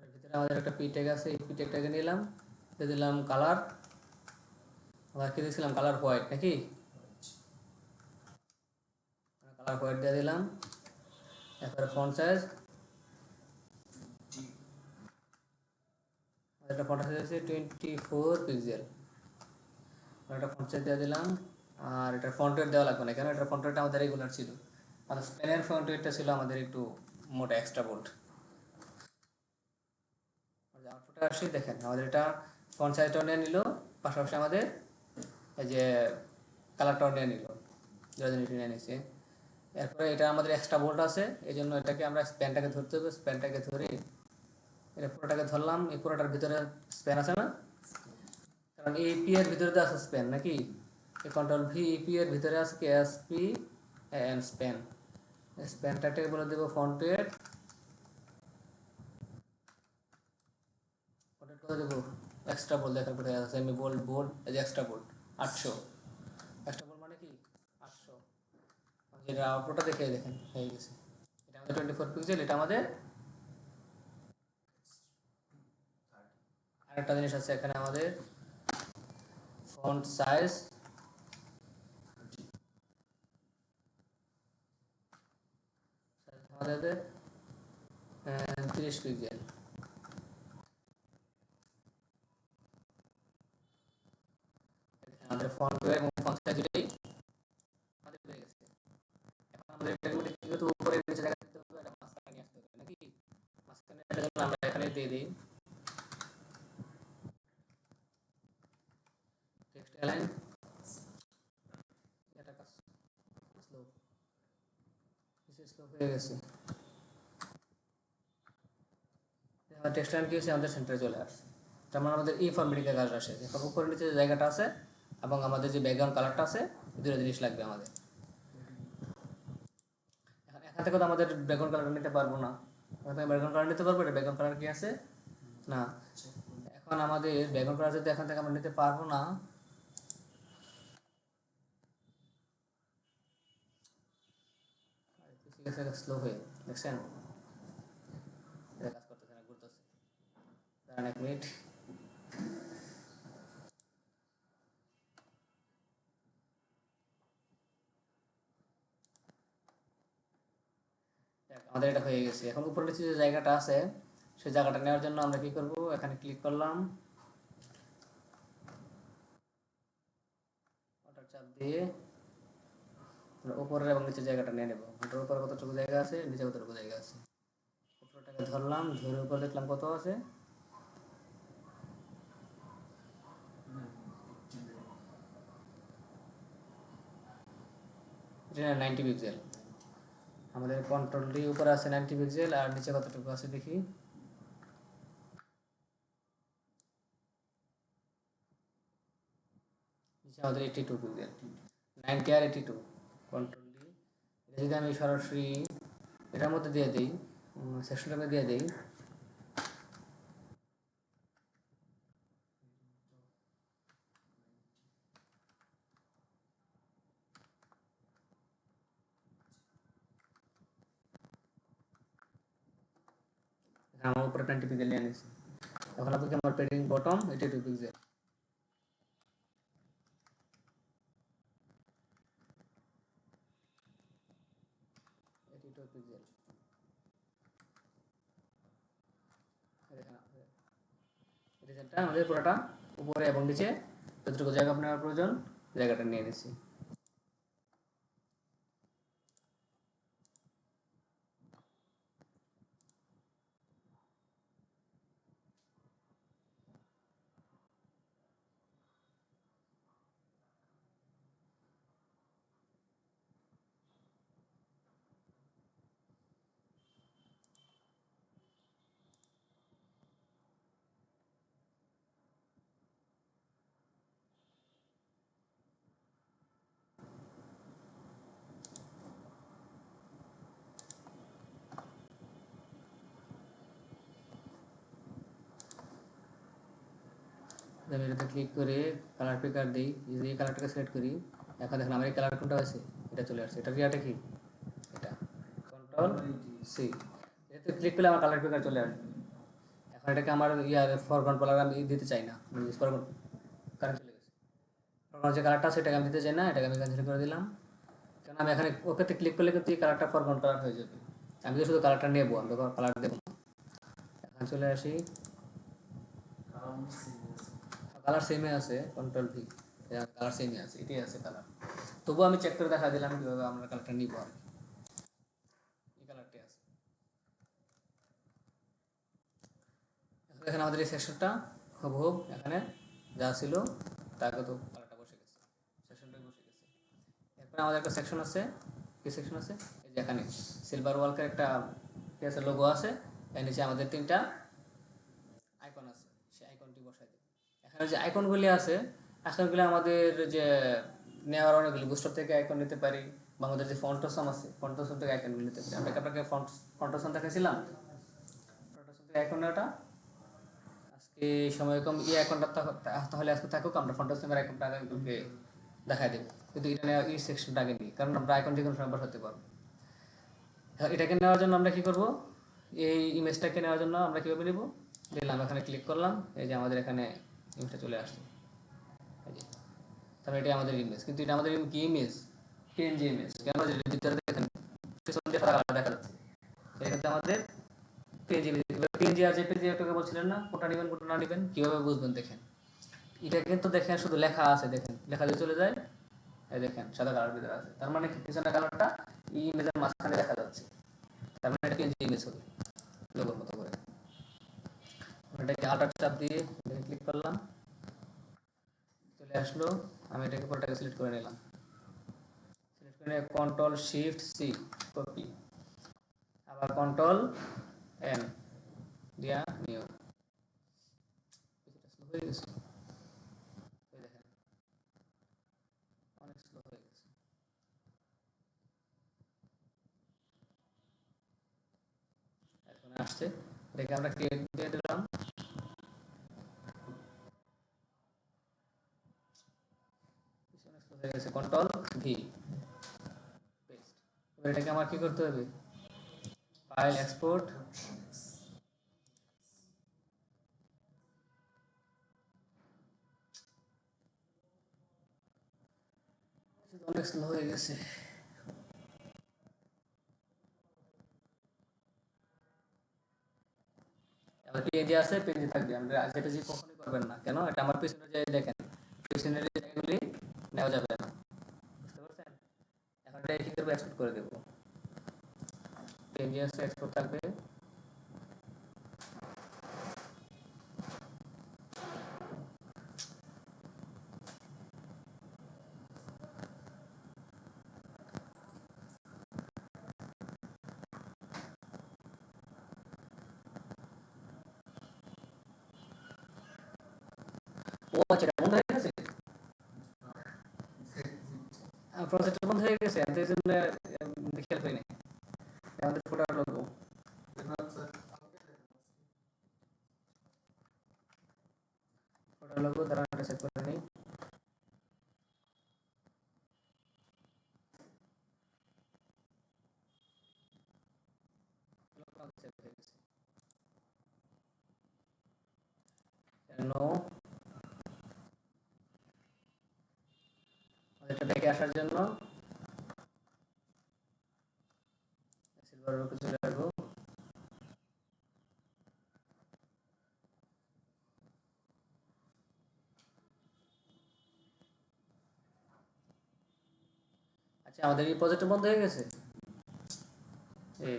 এর ভিতরে আমাদের একটা পি ট্যাগ আছে, এই পি ট্যাগটাকে নিলাম, দিয়ে দিলাম কালার, আবার কি দিয়েছিলাম কালার হোয়াইট নাকি, কালার হোয়াইট দিয়ে দিলাম। এরপরে ফন্ট সাইজ এটা ফন্ট সাইজ আছে 24 পিক্সেল। এটা ফন্ট সাইজ দিয়ে দিলাম। আর এটা ফন্ট রেট দেওয়া লাগবে না, কেন এটা ফন্ট রেট আমাদের রেগুলার ছিল, আর স্পেনের ফন্ট রেটটা ছিল আমাদের একটু মোটা এক্সট্রা বোল্ড। আউটপুটে আসি, দেখেন আমাদের এটা ফন্ট সাইজটাও নিয়ে নিল, পাশাপাশি আমাদের এই যে কালারটাও নিয়ে নিল, রজনীটি নিয়ে নিচ্ছে। এরপরে এটা আমাদের এক্সট্রা বোল্ড আছে, এই জন্য এটাকে আমরা স্প্যানটাকে ধরতে হবে। স্প্যানটাকে ধরে এটা পুরোটাকে ধরলাম, এই পুরোটার ভিতরে স্প্যান আছে না, কারণ এপি এর ভিতরে তো আছে স্প্যান নাকি, এই কন্ট্রোল ভি এপি এর ভিতরে আছে কি এসপি এন্ড স্প্যান। স্প্যানটাকে বলে দেব ফন্ট রেট, ফন্ট রেট কত দেব, এক্সট্রা বোল্ড দেখার পরে আছে সেমি বোল্ড বোল্ড, এই যে এক্সট্রা বোল্ড 800, এক্সট্রা বোল্ড মানে কি 800। যেটা আউটপুটটা দেখে দেখেন হয়ে গেছে, এটা আমাদের 24 পিক্সেল। এটা আমাদের আরেকটা জিনিস আছে এখানে, আমাদের ফন্ট সাইজ আমাদের 30 পিক্সেল। আমাদের ফন্ট এবং ফন্ট সাইজ দুটোই আমাদের হয়ে গেছে। এখন আমাদের এটার মধ্যে কি করতে হবে, উপরে নিচে জায়গা দিতে হবে, এটা মাঝখানে নিয়ে আসতে হবে নাকি, মাঝখানে এটা জন্য আমরা এখানে দিয়ে দিই টেক্সট অ্যালাইন। এটা কাজ স্লো, নিচে স্লো হয়ে গেছে। আমাদের টেক্সট অ্যালাইন কি হয়েছে, আমাদের সেন্টারে চলে আসছে। তার মানে আমাদের এই ফরম্যাটিং কাজ আসে, এখন উপরে নিচে যে জায়গাটা আছে এবং আমাদের যে ব্যাকগ্রাউন্ড কালারটা আছে, এই দুটো জিনিস লাগবে আমাদের। এখন এখান থেকে তো আমাদের ব্যাকগ্রাউন্ড কালার নিতে পারবো না, ব্যাকগ্রাউন্ড কালার নিতে পারবো, এটা ব্যাকগ্রাউন্ড কালার কি আছে না। এখন আমাদের ব্যাকগ্রাউন্ড কালার যদি এখান থেকে আমরা নিতে পারবো না, স্লো হয়ে দেখছেন, এটা কাজ করতেছে না, ঘুরতেছে। দাঁড়ান 1 মিনিট। আমাদের এটা হয়ে গেছে। এখন উপরে নিচে যে জায়গাটা আছে, সেই জায়গাটা নেওয়ার জন্য আমরা কি করব, এখানে ক্লিক করলাম, ওটার চাপ দিয়ে উপরের এবং নিচের জায়গাটা নিয়ে নেব। ওটার উপরে কতটুকু জায়গা আছে, নিচে কতটুকু জায়গা আছে, উপরটাকে ধরলাম, ধরে উপর দেখলাম কত আছে, এটা 90 পিক্সেল। আমাদের কন্ট্রোল ডি উপরে আছে 90 পিক্সেল, আর নিচে কতটুকু আছে দেখি, নিচে আমাদের 82 পিক্সেল, 90 আর 82। কন্ট্রোল ডি, এটা যদি আমি সরাসরি এটার মধ্যে দিয়ে দিই, সেকশনটাকে দিয়ে দিই, আমার উপরে 20 পিক্সেল নিয়ে নিয়েছি। এখন আপনাকে আমার পেডিং বটম 82 পিক্সেল, 82 পিক্সেল। রেজাল্টটা আমাদের পুরোটা উপরে এবং নিচে যতটুকু জায়গা আপনার প্রয়োজন জায়গাটা নিয়ে নিয়েছি। আমি এটাতে ক্লিক করে কালার পিকার দিই, এই কালারটাকে সিলেক্ট করি। এখন দেখেন আমার এই কালার কোনটা আছে, এটা চলে আসছে। এটা রিয়াটা কি, এটা কন্ট্রোল সি, এটাতে ক্লিক করলে আমার কালার পিকার চলে আসবে। এখন এটাকে আমার ইয়ার ফরগ্রাউন্ড কালার আমি দিতে চাই না, ফরগ্রাউন্ড কালার চলে গেছে। ফরগ্রাউন্ড যে কালারটা আছে এটাকে আমি দিতে চাই না, এটাকে আমি ক্যান্সেল করে দিলাম। কারণ আমি এখানে ওকেতে ক্লিক করলে কিন্তু এই কালারটা ফরগ্রাউন্ড কালার হয়ে যাবে। আমি তো শুধু কালারটা নেবো, আমি তো কালার দেবো না। এখন চলে আসি, কালার সেমই আছে, কন্ট্রোল ভি, কালার সেমই আছে, এটাই আছে কালার। তবু আমি চেক করে দেখা দিলাম কীভাবে আমরা কালারটা নিব আর কি। এই কালারটাই আছে। দেখেন আমাদের এই সেকশনটা হুবহুব এখানে যা ছিল তাকে তো কালারটা বসে গেছে, সেকশনটাই বসে গেছে। এরপরে আমাদের একটা সেকশন আছে, কি সেকশন আছে, এই যে এখানে সিলভার ওয়ালকের একটা কি আছে, লোগো আছে, এর নিচে আমাদের 3টা আইকন আছে, সেই আইকনটি বসাই দেব। এখানে যে আইকনগুলি আছে, আইকনগুলি আমাদের যে নেওয়ার অনেকগুলি বুস্টার থেকে আইকন নিতে পারি, বা আমাদের যে ফন্টসম আছে ফন্টসম থেকে আইকনগুলি নিতে পারি। আমরা আপনাকে ফন্টসম দেখাইছিলাম, ফন্টসম থেকে আইকন নেওয়াটা আজকে সময় কম, এই আইকনটা তাহলে আজকে থাকুক, আমরা ফন্টসমের আইকনটা আগে দেখাই দেবো, কিন্তু এটা নেওয়া এই সেকশনটা আগে নিই, কারণ আমরা আইকন যে কোনো সময় বসাতে পারবো। এটাকে নেওয়ার জন্য আমরা কি করব, এই ইমেজটাকে নেওয়ার জন্য আমরা কীভাবে নেব, দিলাম এখানে ক্লিক করলাম, এই যে আমাদের এখানে ইমেজটা চলে আসছে, এই যে তাহলে এটা আমাদের ইমেজ, কিন্তু এটা আমাদের কি ইমেজ, পিএনজি ইমেজ। কেন, যে ভিতরে দেখেন পিছন দিয়ে সাদা কালার দেখা যাচ্ছে, এটা কিন্তু আমাদের পিএনজি ইমেজ। পিএনজি আর জেপিজি একটাকে বলছিলেন না, কোনটা নেবেন কোনটা না নেবেন কীভাবে বুঝবেন, দেখেন এটা কিন্তু দেখেন শুধু লেখা আছে, দেখেন লেখা দিয়ে চলে যায়, এই দেখেন সাদা কালার ভিতরে আছে, তার মানে পিছনের কালারটা এই ইমেজের মাঝখানে দেখা যাচ্ছে, তার মানে এটা পিএনজি ইমেজ হবে লোগোর মতো করে। এটাকে আল্টার চাপ দিয়ে ক্লিক করলাম, চলে আসলো। আমি এটাকে পুরোটাকে সিলেক্ট করে নিলাম, সিলেক্ট করে কন্ট্রোল শিফট সি কপি, আবার কন্ট্রোল এন দিয়া নিউ, স্লো হয়ে গেছে, দেখেন অনেক স্লো হয়ে গেছে। এখন আসছে, এটাকে আমরা ক্রিয়েট দিয়ে দিলাম, হয়ে গেছে, কন্ট্রোল ভি পেস্ট। এবার এটাকে আমার কি করতে হবে, ফাইল এক্সপোর্ট, অনেক স্লো হয়ে গেছে। এবার পেজে আছে, পেজে থাকবে, আমরা যেটা যে কখনোই করবেন না, কেন, এটা আমার পিছনে যে দেখেন পিছনের জায়গাগুলি নেওয়া যাবে না, বুঝতে পারছেন। এখন এটা কি করবো, এক্সপোর্ট করে দেবো, পেজে আছে এক্সপোর্ট থাকবে। ও আচ্ছা, এটা বন্ধ হয়ে গেছে, প্রজেক্ট বন্ধ হয়ে গেছে, এর জন্য খেয়াল করি নাই আমাদের ফোটার লোগো, ফোটার লোগো দ্বারা এটা সেট করে নিই। নো, এটা দেখে আসার জন্য সিলভার রোকে চলে আসবো, আচ্ছা আমাদের এই প্রজেক্ট বন্ধ হয়ে গেছে, এই